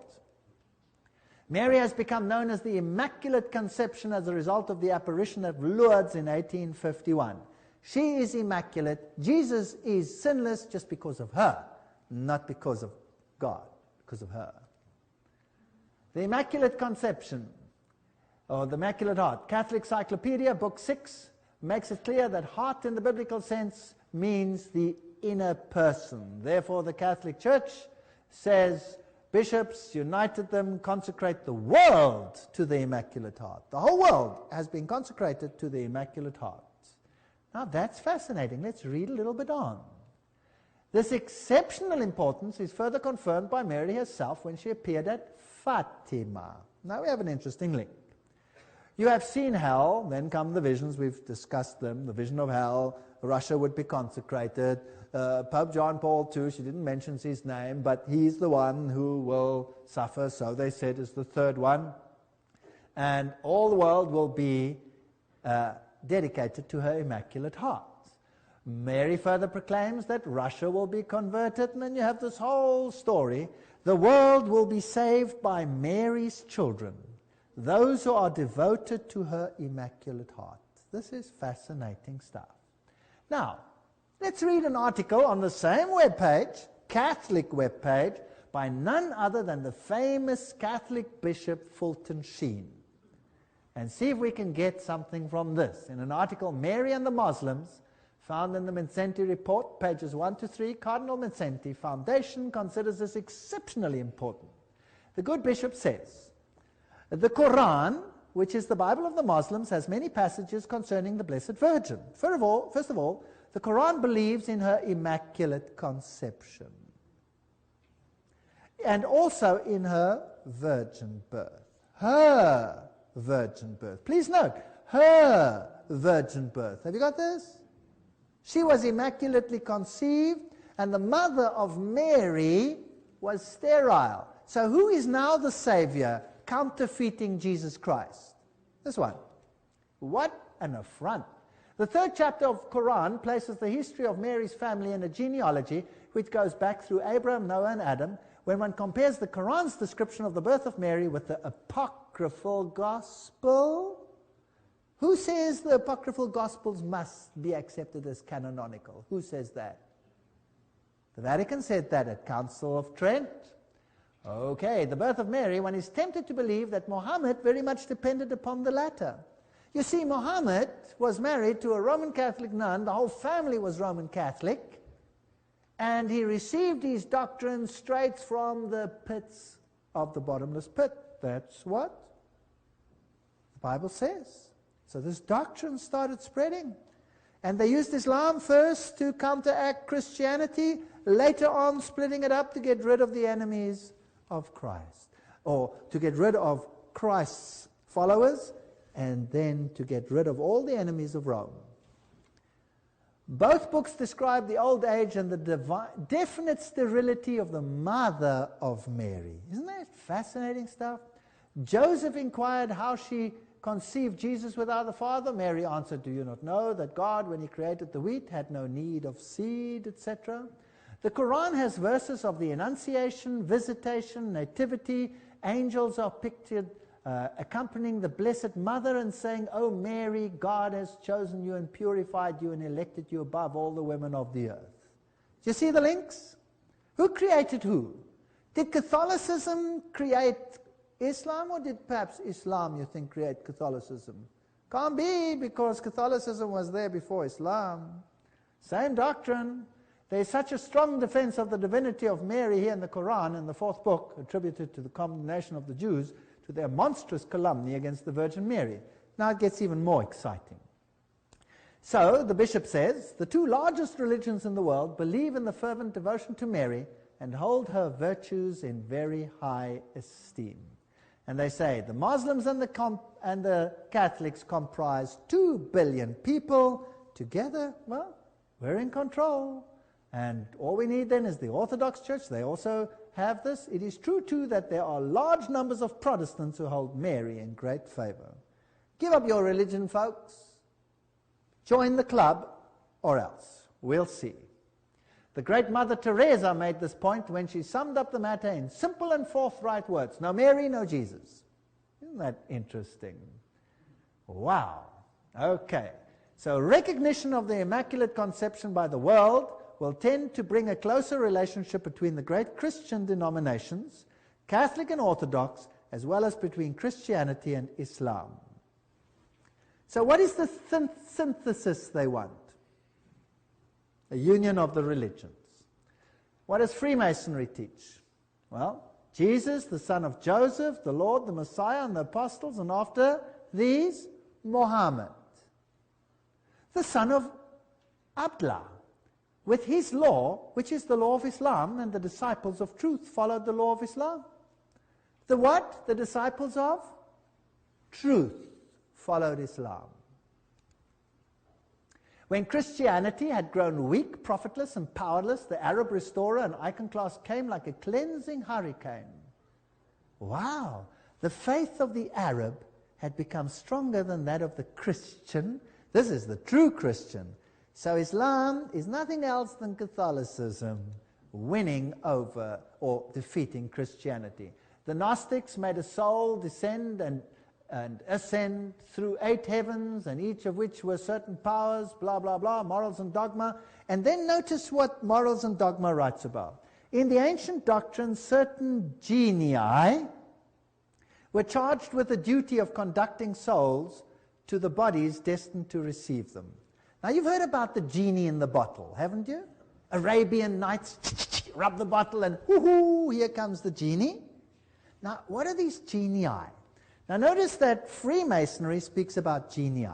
Mary has become known as the Immaculate Conception as a result of the apparition at Lourdes in 1851. She is immaculate. Jesus is sinless just because of her, not because of God, because of her. The Immaculate Conception, or the Immaculate Heart. Catholic Cyclopedia, Book 6, makes it clear that heart in the biblical sense means the inner person. Therefore, the Catholic Church says, bishops united them, consecrate the world to the Immaculate Heart. The whole world has been consecrated to the Immaculate Heart. Now that's fascinating. Let's read a little bit on. This exceptional importance is further confirmed by Mary herself when she appeared at Fatima. Now we have an interesting link. You have seen hell, then come the visions, we've discussed them, the vision of hell, Russia would be consecrated. Pope John Paul II, she didn't mention his name, but he's the one who will suffer, so they said is the third one. And all the world will be dedicated to her Immaculate Heart. Mary further proclaims that Russia will be converted, and then you have this whole story. The world will be saved by Mary's children, those who are devoted to her Immaculate Heart. This is fascinating stuff. Now, let's read an article on the same webpage, Catholic webpage, by none other than the famous Catholic Bishop Fulton Sheen. And see if we can get something from this. In an article, Mary and the Muslims, found in the Mincenti Report, pages 1 to 3, Cardinal Mincenti Foundation considers this exceptionally important. The good bishop says, the Quran, which is the Bible of the Muslims, has many passages concerning the Blessed Virgin. First of all, the Quran believes in her Immaculate Conception and also in her virgin birth. Her virgin birth. Please note, her virgin birth. Have you got this? She was immaculately conceived, and the mother of Mary was sterile. So who is now the Savior counterfeiting Jesus Christ? This one. What an affront. The third chapter of Quran places the history of Mary's family in a genealogy which goes back through Abraham, Noah, and Adam. When one compares the Quran's description of the birth of Mary with the apocryphal gospel, Who says the apocryphal Gospels must be accepted as canonical? Who says that? The Vatican said that at Council of Trent. Okay, the birth of Mary, one is tempted to believe that Mohammed very much depended upon the latter. You see, Mohammed was married to a Roman Catholic nun, the whole family was Roman Catholic, and he received his doctrines straight from the pits of the bottomless pit. That's what the Bible says. So this doctrine started spreading. And they used Islam first to counteract Christianity, later on splitting it up to get rid of the enemies of Christ, or to get rid of Christ's followers, and then to get rid of all the enemies of Rome. Both books describe the old age and the definite sterility of the mother of Mary. Isn't that fascinating stuff? Joseph inquired how she conceived Jesus without the father. Mary answered, "Do you not know that God, when he created the wheat, had no need of seed," etc.? The Quran has verses of the Annunciation, Visitation, Nativity. Angels are pictured accompanying the Blessed Mother and saying, "O Mary, God has chosen you and purified you and elected you above all the women of the earth." Do you see the links? Who created who? Did Catholicism create Islam, or did perhaps Islam, you think, create Catholicism? Can't be, because Catholicism was there before Islam. Same doctrine. There is such a strong defense of the divinity of Mary here in the Quran, in the 4th book, attributed to the condemnation of the Jews, to their monstrous calumny against the Virgin Mary. Now it gets even more exciting. So, the bishop says, the two largest religions in the world believe in the fervent devotion to Mary and hold her virtues in very high esteem. And they say the Muslims and the Catholics comprise 2 billion people. Together, well, we're in control. And all we need then is the Orthodox Church. They also have this. It is true, too, that there are large numbers of Protestants who hold Mary in great favor. Give up your religion, folks. Join the club, or else. We'll see. The great Mother Teresa made this point when she summed up the matter in simple and forthright words. No Mary, no Jesus. Isn't that interesting? Wow. Okay. So recognition of the Immaculate Conception by the world will tend to bring a closer relationship between the great Christian denominations, Catholic and Orthodox, as well as between Christianity and Islam. So what is the synthesis they want? A union of the religions. What does Freemasonry teach? Well, Jesus, the son of Joseph, the Lord, the Messiah, and the apostles, and after these, Mohammed, the son of Abdullah, with his law, which is the law of Islam, and the disciples of truth followed the law of Islam. The what? The disciples of truth followed Islam. When Christianity had grown weak, profitless, and powerless, the Arab restorer and iconoclast came like a cleansing hurricane. Wow! The faith of the Arab had become stronger than that of the Christian. This is the true Christian. So Islam is nothing else than Catholicism winning over or defeating Christianity. The Gnostics made a soul descend and ascend through 8 heavens, and each of which were certain powers, blah, blah, blah, morals and dogma. And then notice what Morals and Dogma writes about. In the ancient doctrine, certain genii were charged with the duty of conducting souls to the bodies destined to receive them. Now, you've heard about the genie in the bottle, haven't you? Arabian Nights, rub the bottle and whoo-hoo, here comes the genie. Now, what are these genii? Now, notice that Freemasonry speaks about genii.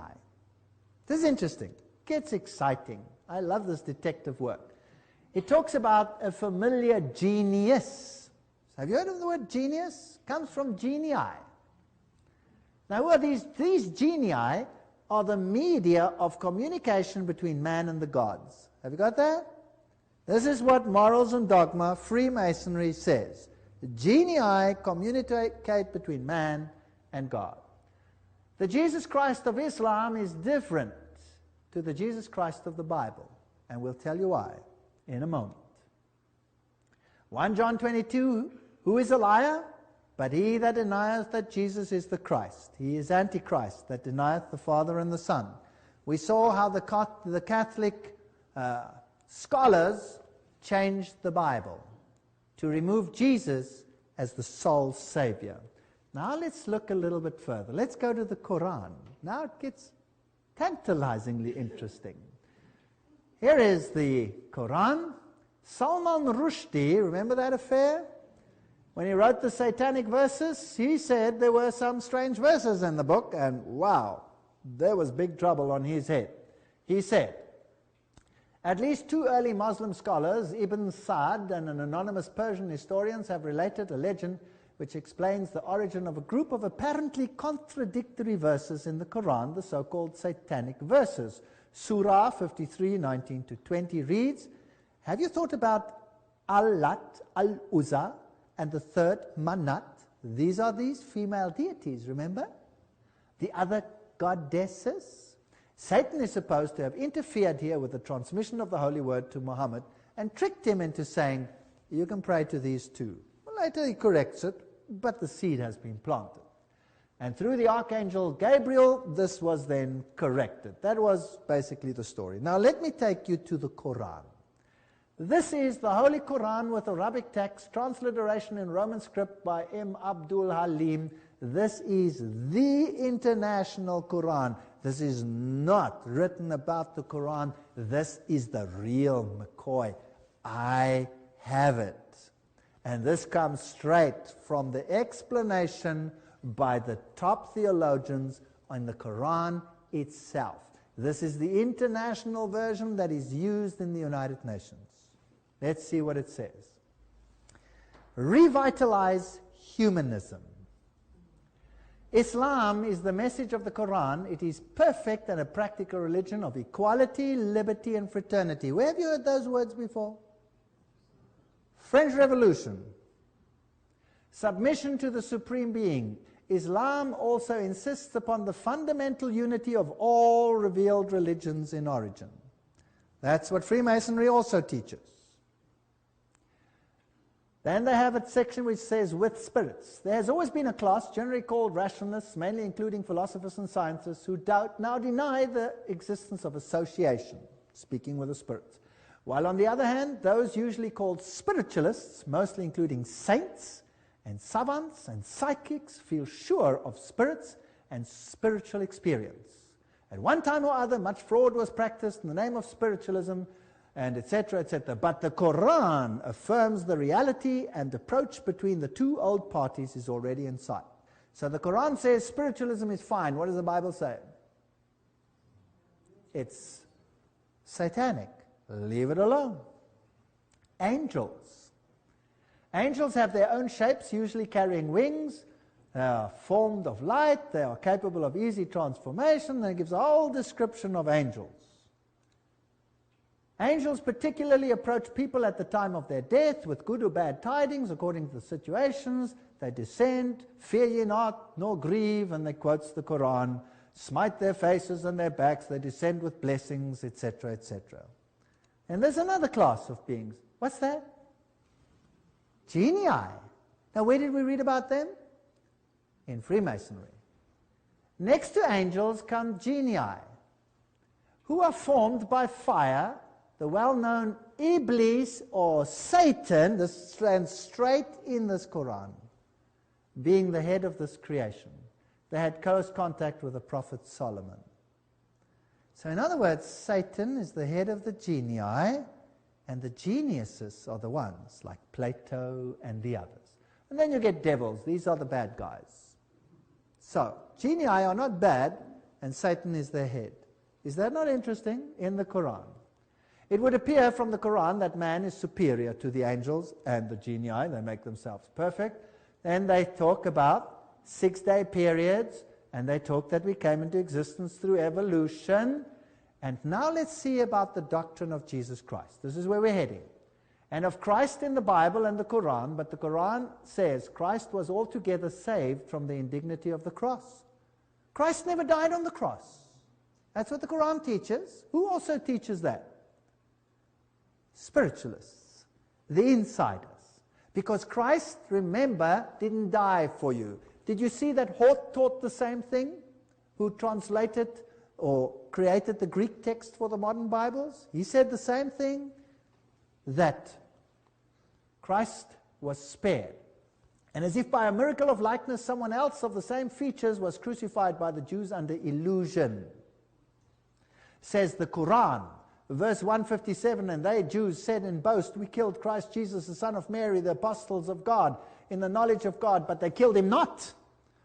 This is interesting. It gets exciting. I love this detective work. It talks about a familiar genius. Have you heard of the word genius? It comes from genii. Now, what are these genii are the media of communication between man and the gods. Have you got that? This is what Morals and Dogma, Freemasonry says. The genii communicate between man and God. The Jesus Christ of Islam is different to the Jesus Christ of the Bible, and we'll tell you why in a moment. 1 John 22, who is a liar? But he that denieth that Jesus is the Christ, he is Antichrist, that denieth the Father and the Son. We saw how the Catholic scholars changed the Bible to remove Jesus as the sole Savior. Now let's look a little bit further. Let's go to the Quran. Now it gets tantalizingly interesting. Here is the Quran. Salman Rushdie, remember that affair? When he wrote the satanic verses, he said there were some strange verses in the book, and wow, there was big trouble on his head. He said, at least two early Muslim scholars, Ibn Sa'd and an anonymous Persian historian, have related a legend which explains the origin of a group of apparently contradictory verses in the Quran, the so-called satanic verses. Surah 53, 19 to 20 reads, have you thought about Al-Lat, Al-Uzza, and the third, Manat? These are these female deities, remember? The other goddesses. Satan is supposed to have interfered here with the transmission of the holy word to Mohammed and tricked him into saying, you can pray to these too. Well, later he corrects it, but the seed has been planted. And through the archangel Gabriel, this was then corrected. That was basically the story. Now let me take you to the Quran. This is the Holy Quran with Arabic text, transliteration in Roman script by M. Abdul Halim. This is the international Quran. This is not written about the Quran. This is the real McCoy. I have it. And this comes straight from the explanation by the top theologians on the Quran itself. This is the international version that is used in the United Nations. Let's see what it says. Revitalize humanism. Islam is the message of the Quran. It is perfect and a practical religion of equality, liberty, and fraternity. Where have you heard those words before? French Revolution. Submission to the Supreme Being. Islam also insists upon the fundamental unity of all revealed religions in origin. That's what Freemasonry also teaches. Then they have a section which says, with spirits. There has always been a class, generally called rationalists, mainly including philosophers and scientists, who now deny the existence of association, speaking with the spirits. While on the other hand, those usually called spiritualists, mostly including saints and savants and psychics, feel sure of spirits and spiritual experience. At one time or other, much fraud was practiced in the name of spiritualism, and etc., etc. But the Quran affirms the reality and approach between the two old parties is already in sight. So the Quran says spiritualism is fine. What does the Bible say? It's satanic. Leave it alone. Angels. Angels have their own shapes, usually carrying wings. They are formed of light. They are capable of easy transformation. And it gives a whole description of angels. Angels particularly approach people at the time of their death with good or bad tidings according to the situations. They descend, fear ye not, nor grieve, and they quotes the Quran, smite their faces and their backs, they descend with blessings, etc., etc. And there's another class of beings. What's that? Genii. Now where did we read about them? In Freemasonry. Next to angels come genii, who are formed by fire. The well-known Iblis or Satan, this stands straight in this Quran, being the head of this creation. They had close contact with the Prophet Solomon. So in other words, Satan is the head of the genii, and the geniuses are the ones, like Plato and the others. And then you get devils. These are the bad guys. So, genii are not bad, and Satan is their head. Is that not interesting? In the Quran. It would appear from the Quran that man is superior to the angels and the genii. They make themselves perfect. And they talk about 6-day periods, and they talk that we came into existence through evolution. And now let's see about the doctrine of Jesus Christ. This is where we're heading. And of Christ in the Bible and the Quran, but the Quran says Christ was altogether saved from the indignity of the cross. Christ never died on the cross. That's what the Quran teaches. Who also teaches that? Spiritualists, the insiders. Because Christ, remember, didn't die for you. Did you see that Hort taught the same thing? Who translated or created the Greek text for the modern Bibles? He said the same thing, that Christ was spared. And as if by a miracle of likeness, someone else of the same features was crucified by the Jews under illusion. Says the Quran, verse 157, and they, Jews, said in boast, we killed Christ Jesus, the son of Mary, the apostles of God, in the knowledge of God, but they killed him not,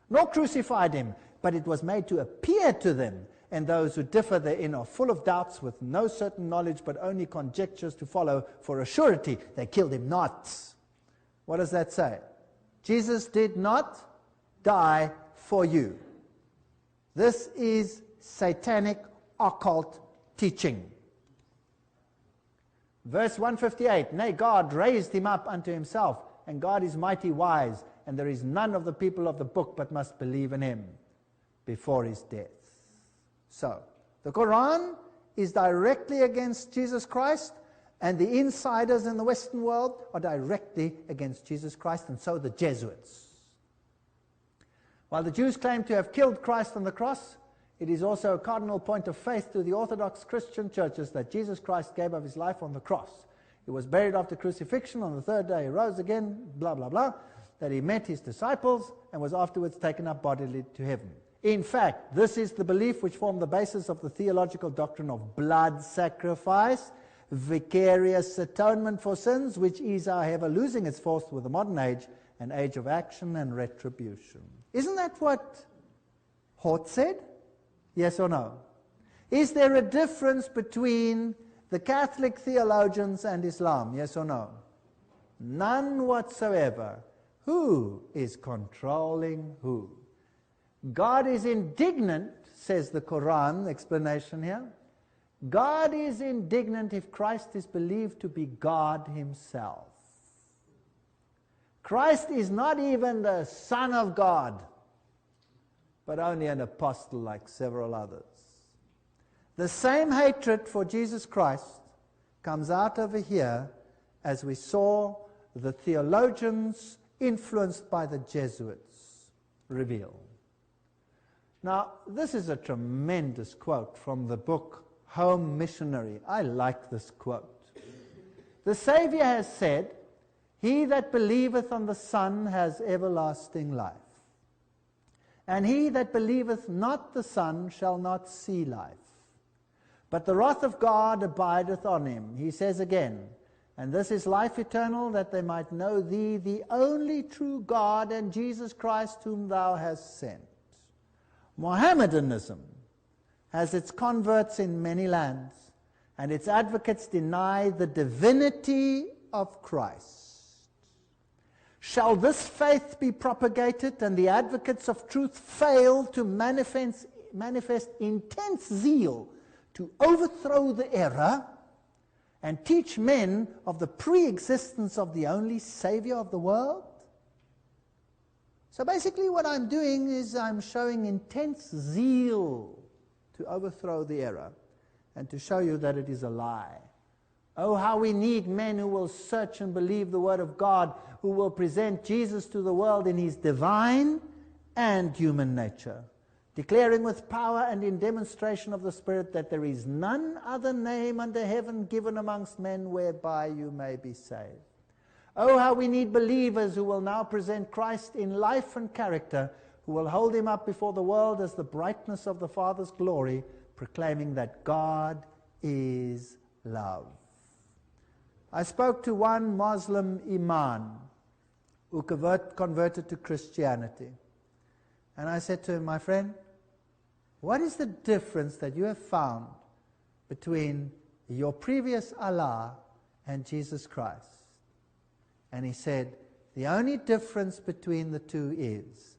nor crucified him, but it was made to appear to them, and those who differ therein are full of doubts, with no certain knowledge, but only conjectures to follow for a surety. They killed him not. What does that say? Jesus did not die for you. This is satanic occult teaching. Verse 158, nay, God raised him up unto himself, and God is mighty wise, and there is none of the people of the book but must believe in him before his death. So, the Quran is directly against Jesus Christ, and the insiders in the Western world are directly against Jesus Christ, and so the Jesuits. While the Jews claim to have killed Christ on the cross, it is also a cardinal point of faith to the Orthodox Christian churches that Jesus Christ gave of his life on the cross. He was buried after crucifixion. On the third day he rose again, blah, blah, blah, that he met his disciples and was afterwards taken up bodily to heaven. In fact, this is the belief which formed the basis of the theological doctrine of blood sacrifice, vicarious atonement for sins, which is, however, losing its force with the modern age, an age of action and retribution. Isn't that what Hort said? Yes or no? Is there a difference between the Catholic theologians and Islam? Yes or no? None whatsoever. Who is controlling who? God is indignant, says the Quran, explanation here. God is indignant if Christ is believed to be God himself. Christ is not even the Son of God, but only an apostle like several others. The same hatred for Jesus Christ comes out over here as we saw the theologians influenced by the Jesuits reveal. Now, this is a tremendous quote from the book Home Missionary. I like this quote. The Savior has said, he that believeth on the Son has everlasting life. And he that believeth not the Son shall not see life. But the wrath of God abideth on him. He says again, and this is life eternal, that they might know thee, the only true God, and Jesus Christ whom thou hast sent. Mohammedanism has its converts in many lands, and its advocates deny the divinity of Christ. Shall this faith be propagated and the advocates of truth fail to manifest intense zeal to overthrow the error and teach men of the pre-existence of the only Savior of the world? So basically what I'm doing is I'm showing intense zeal to overthrow the error and to show you that it is a lie. Oh, how we need men who will search and believe the Word of God, who will present Jesus to the world in his divine and human nature, declaring with power and in demonstration of the Spirit that there is none other name under heaven given amongst men whereby you may be saved. Oh, how we need believers who will now present Christ in life and character, who will hold him up before the world as the brightness of the Father's glory, proclaiming that God is love. I spoke to one Muslim imam who converted to Christianity. And I said to him, my friend, what is the difference that you have found between your previous Allah and Jesus Christ? And he said, the only difference between the two is,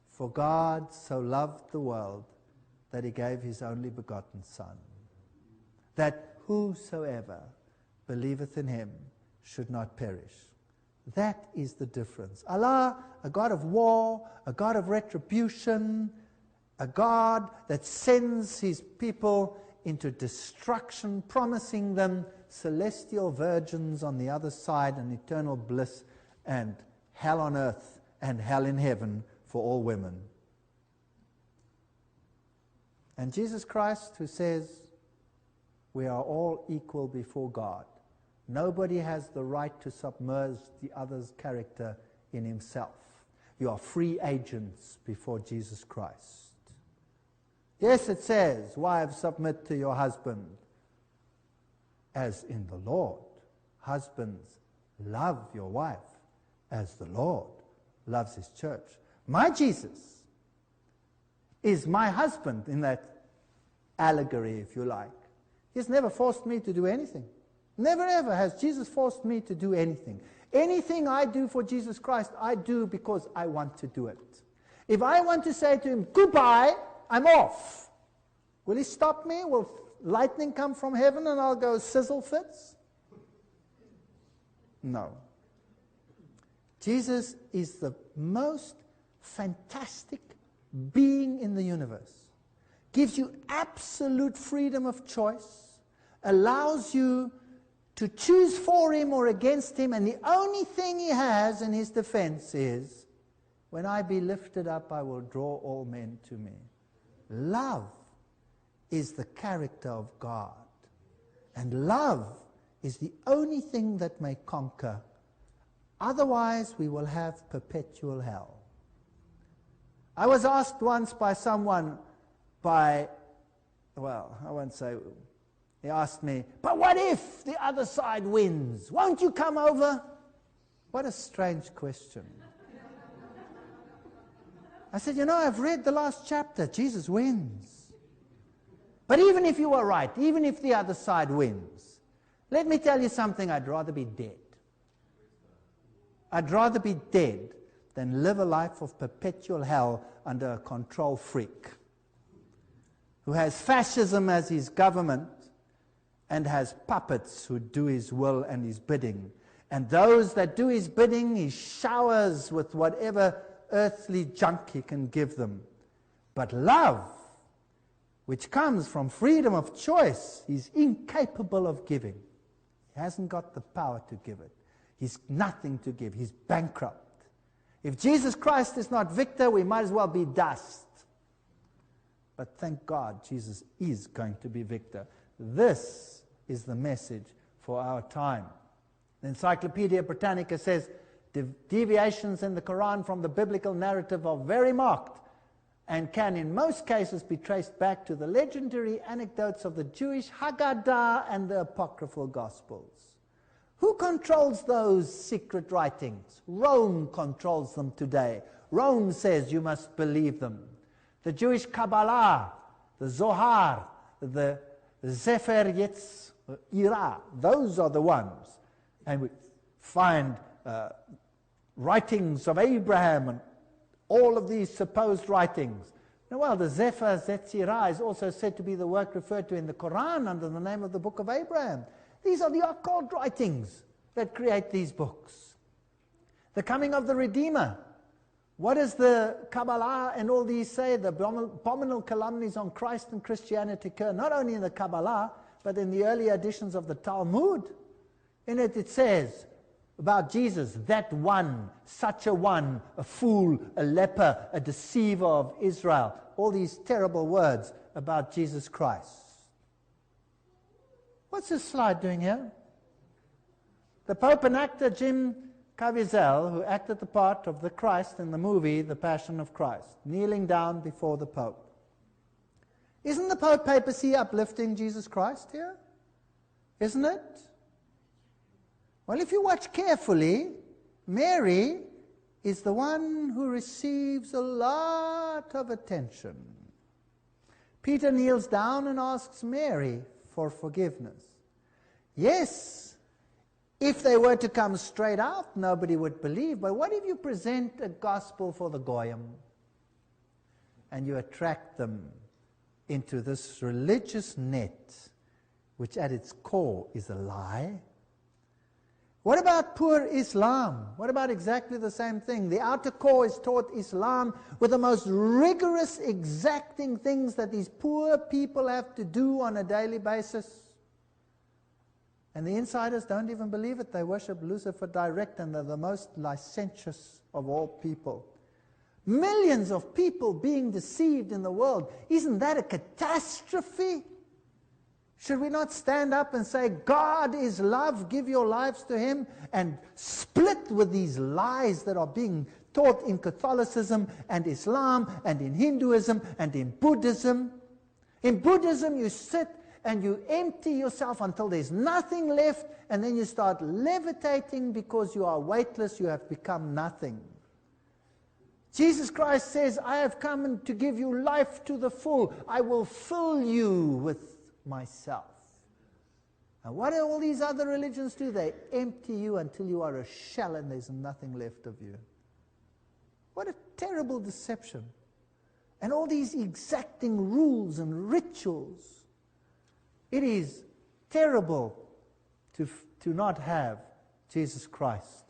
for God so loved the world that he gave his only begotten Son, that whosoever believeth in him should not perish. That is the difference. Allah, a God of war, a God of retribution, a God that sends his people into destruction, promising them celestial virgins on the other side and eternal bliss and hell on earth and hell in heaven for all women. And Jesus Christ, who says we are all equal before God. Nobody has the right to submerge the other's character in himself. You are free agents before Jesus Christ. Yes, it says, wives, submit to your husband as in the Lord. Husbands, love your wife as the Lord loves his church. My Jesus is my husband in that allegory, if you like. He's never forced me to do anything. Never ever has Jesus forced me to do anything. Anything I do for Jesus Christ, I do because I want to do it. If I want to say to him, goodbye, I'm off. Will he stop me? Will lightning come from heaven and I'll go sizzle fits? No. Jesus is the most fantastic being in the universe. Gives you absolute freedom of choice, allows you to choose for him or against him, and the only thing he has in his defense is, when I be lifted up, I will draw all men to me. Love is the character of God, and love is the only thing that may conquer. Otherwise, we will have perpetual hell. I was asked once by someone, I won't say, he asked me, but what if the other side wins? Won't you come over? What a strange question. I said, I've read the last chapter. Jesus wins. But even if you are right, even if the other side wins, let me tell you something, I'd rather be dead. I'd rather be dead than live a life of perpetual hell under a control freak who has fascism as his government and has puppets who do his will and his bidding. And those that do his bidding, he showers with whatever earthly junk he can give them. But love, which comes from freedom of choice, he's incapable of giving. He hasn't got the power to give it. He's nothing to give. He's bankrupt. If Jesus Christ is not victor, we might as well be dust. But thank God, Jesus is going to be victor. This is the message for our time. The Encyclopedia Britannica says, deviations in the Quran from the biblical narrative are very marked and can in most cases be traced back to the legendary anecdotes of the Jewish Haggadah and the apocryphal Gospels. Who controls those secret writings? Rome controls them today. Rome says you must believe them. The Jewish Kabbalah, the Zohar, the Sefer Yetzirah, those are the ones. And we find writings of Abraham and all of these supposed writings. Now, well, the Sefer Yetzirah is also said to be the work referred to in the Quran under the name of the Book of Abraham. These are the occult writings that create these books. The coming of the Redeemer. What does the Kabbalah and all these say? The abominable calumnies on Christ and Christianity occur not only in the Kabbalah, but in the early editions of the Talmud. In it, it says about Jesus, that one, such a one, a fool, a leper, a deceiver of Israel. All these terrible words about Jesus Christ. What's this slide doing here? The Pope and actor Jim Caviezel, who acted the part of the Christ in the movie The Passion of Christ, kneeling down before the Pope. Isn't the Pope papacy uplifting Jesus Christ here? Isn't it? Well, if you watch carefully, Mary is the one who receives a lot of attention. Peter kneels down and asks Mary for forgiveness. Yes, if they were to come straight out, nobody would believe. But what if you present a gospel for the Goyim and you attract them into this religious net, which at its core is a lie? What about poor Islam? What about exactly the same thing? The outer core is taught Islam with the most rigorous, exacting things that these poor people have to do on a daily basis. And the insiders don't even believe it. They worship Lucifer direct, and they're the most licentious of all people. Millions of people being deceived in the world. Isn't that a catastrophe? Should we not stand up and say, God is love, give your lives to Him, and split with these lies that are being taught in Catholicism and Islam and in Hinduism and in Buddhism? In Buddhism, you sit and you empty yourself until there's nothing left, and then you start levitating because you are weightless, you have become nothing. Jesus Christ says, I have come to give you life to the full. I will fill you with myself. And what do all these other religions do? They empty you until you are a shell and there's nothing left of you. What a terrible deception. And all these exacting rules and rituals. It is terrible to not have Jesus Christ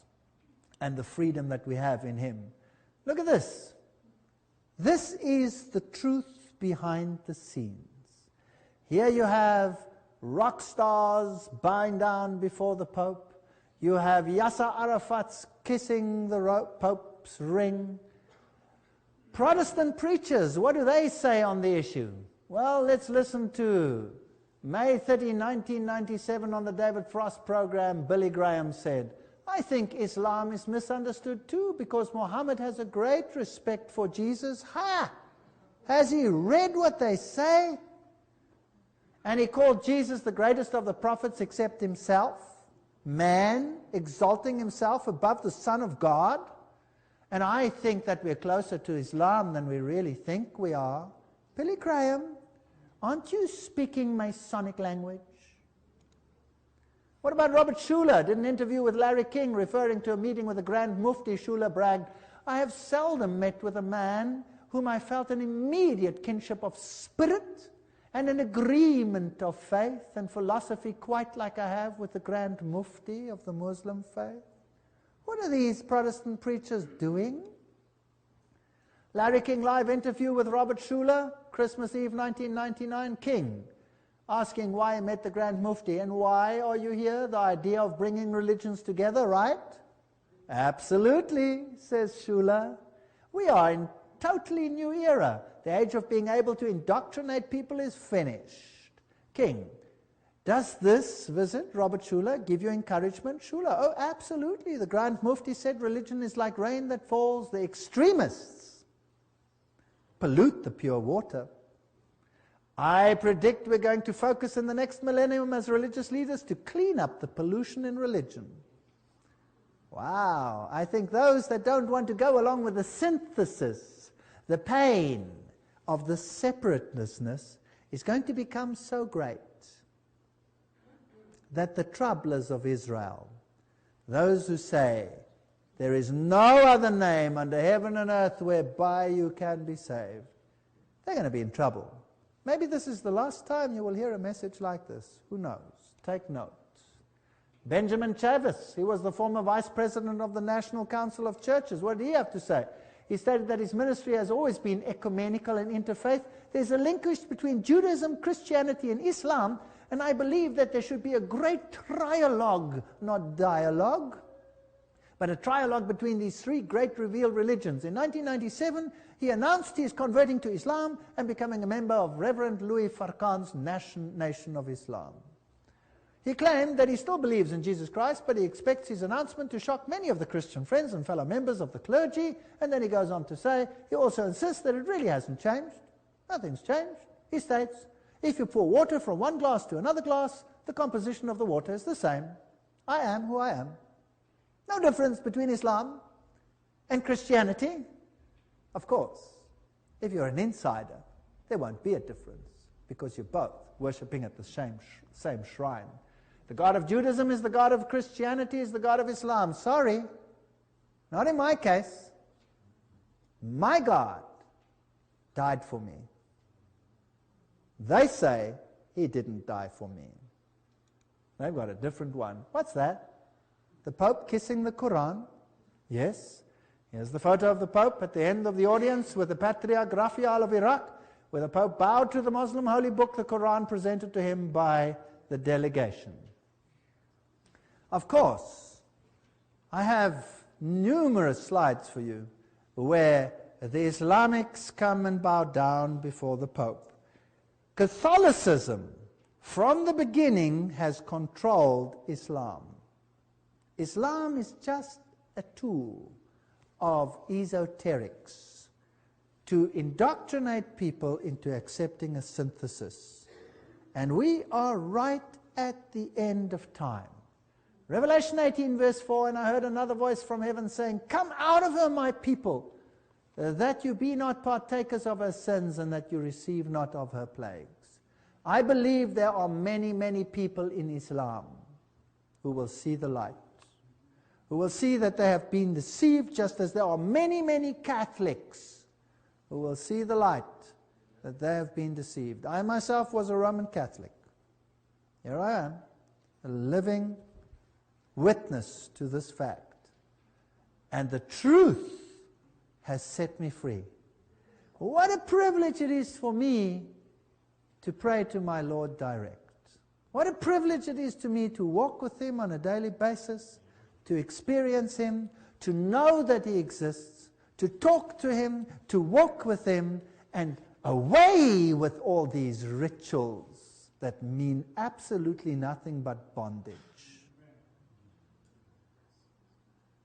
and the freedom that we have in Him. Look at this. This is the truth behind the scenes. Here you have rock stars bowing down before the Pope. You have Yasser Arafat's kissing the Pope's ring. Protestant preachers, what do they say on the issue? Well, let's listen to May 30, 1997, on the David Frost program. Billy Graham said, I think Islam is misunderstood too, because Mohammed has a great respect for Jesus. Ha! Has he read what they say? And he called Jesus the greatest of the prophets except himself, man, exalting himself above the Son of God. And I think that we're closer to Islam than we really think we are. Billy Graham, aren't you speaking Masonic language? What about Robert Schuller? Did an interview with Larry King referring to a meeting with the Grand Mufti. Schuller bragged, I have seldom met with a man whom I felt an immediate kinship of spirit and an agreement of faith and philosophy quite like I have with the Grand Mufti of the Muslim faith. What are these Protestant preachers doing? Larry King live interview with Robert Schuller, Christmas Eve 1999. King asking why he met the Grand Mufti. And why are you here? The idea of bringing religions together, right? Absolutely, says Schuller. We are in totally new era. The age of being able to indoctrinate people is finished. King, does this visit, Robert Schuller, give you encouragement? Schuller, oh, absolutely. The Grand Mufti said religion is like rain that falls. The extremists pollute the pure water. I predict we're going to focus in the next millennium as religious leaders to clean up the pollution in religion. Wow, I think those that don't want to go along with the synthesis, the pain of the separateness is going to become so great that the troublers of Israel, those who say, there is no other name under heaven and earth whereby you can be saved, they're going to be in trouble. Maybe this is the last time you will hear a message like this. Who knows? Take note. Benjamin Chavis, he was the former vice president of the National Council of Churches. What did he have to say? He stated that his ministry has always been ecumenical and interfaith. There's a linkage between Judaism, Christianity, and Islam, and I believe that there should be a great trialogue, not dialogue, but a trialogue between these three great revealed religions. In 1997, he announced he is converting to Islam and becoming a member of Reverend Louis Farrakhan's Nation of Islam. He claimed that he still believes in Jesus Christ, but he expects his announcement to shock many of the Christian friends and fellow members of the clergy. And then he goes on to say, he also insists that it really hasn't changed. Nothing's changed. He states, if you pour water from one glass to another glass, the composition of the water is the same. I am who I am. No difference between Islam and Christianity. Of course, if you're an insider, there won't be a difference because you're both worshipping at the same shrine. The God of Judaism is the God of Christianity, is the God of Islam. Sorry, not in my case. My God died for me. They say he didn't die for me. They've got a different one. What's that? The Pope kissing the Quran? Yes. Here's the photo of the Pope at the end of the audience with the Patriarch Raphael of Iraq, where the Pope bowed to the Muslim holy book, the Quran, presented to him by the delegation. Of course, I have numerous slides for you where the Islamics come and bow down before the Pope. Catholicism, from the beginning, has controlled Islam. Islam is just a tool of esoterics to indoctrinate people into accepting a synthesis. And we are right at the end of time. Revelation 18 verse 4, and I heard another voice from heaven saying, "Come out of her, my people, that you be not partakers of her sins, and that you receive not of her plagues." I believe there are many, many people in Islam who will see the light, who will see that they have been deceived, just as there are many, many Catholics who will see the light, that they have been deceived. I myself was a Roman Catholic. Here I am, a living witness to this fact. And the truth has set me free. What a privilege it is for me to pray to my Lord direct. What a privilege it is to me to walk with Him on a daily basis, to experience Him, to know that He exists, to talk to Him, to walk with Him, and away with all these rituals that mean absolutely nothing but bondage.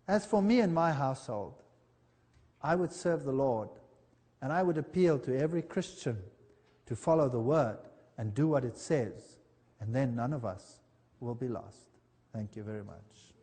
As for me and my household, I would serve the Lord, and I would appeal to every Christian to follow the Word and do what it says, and then none of us will be lost. Thank you very much.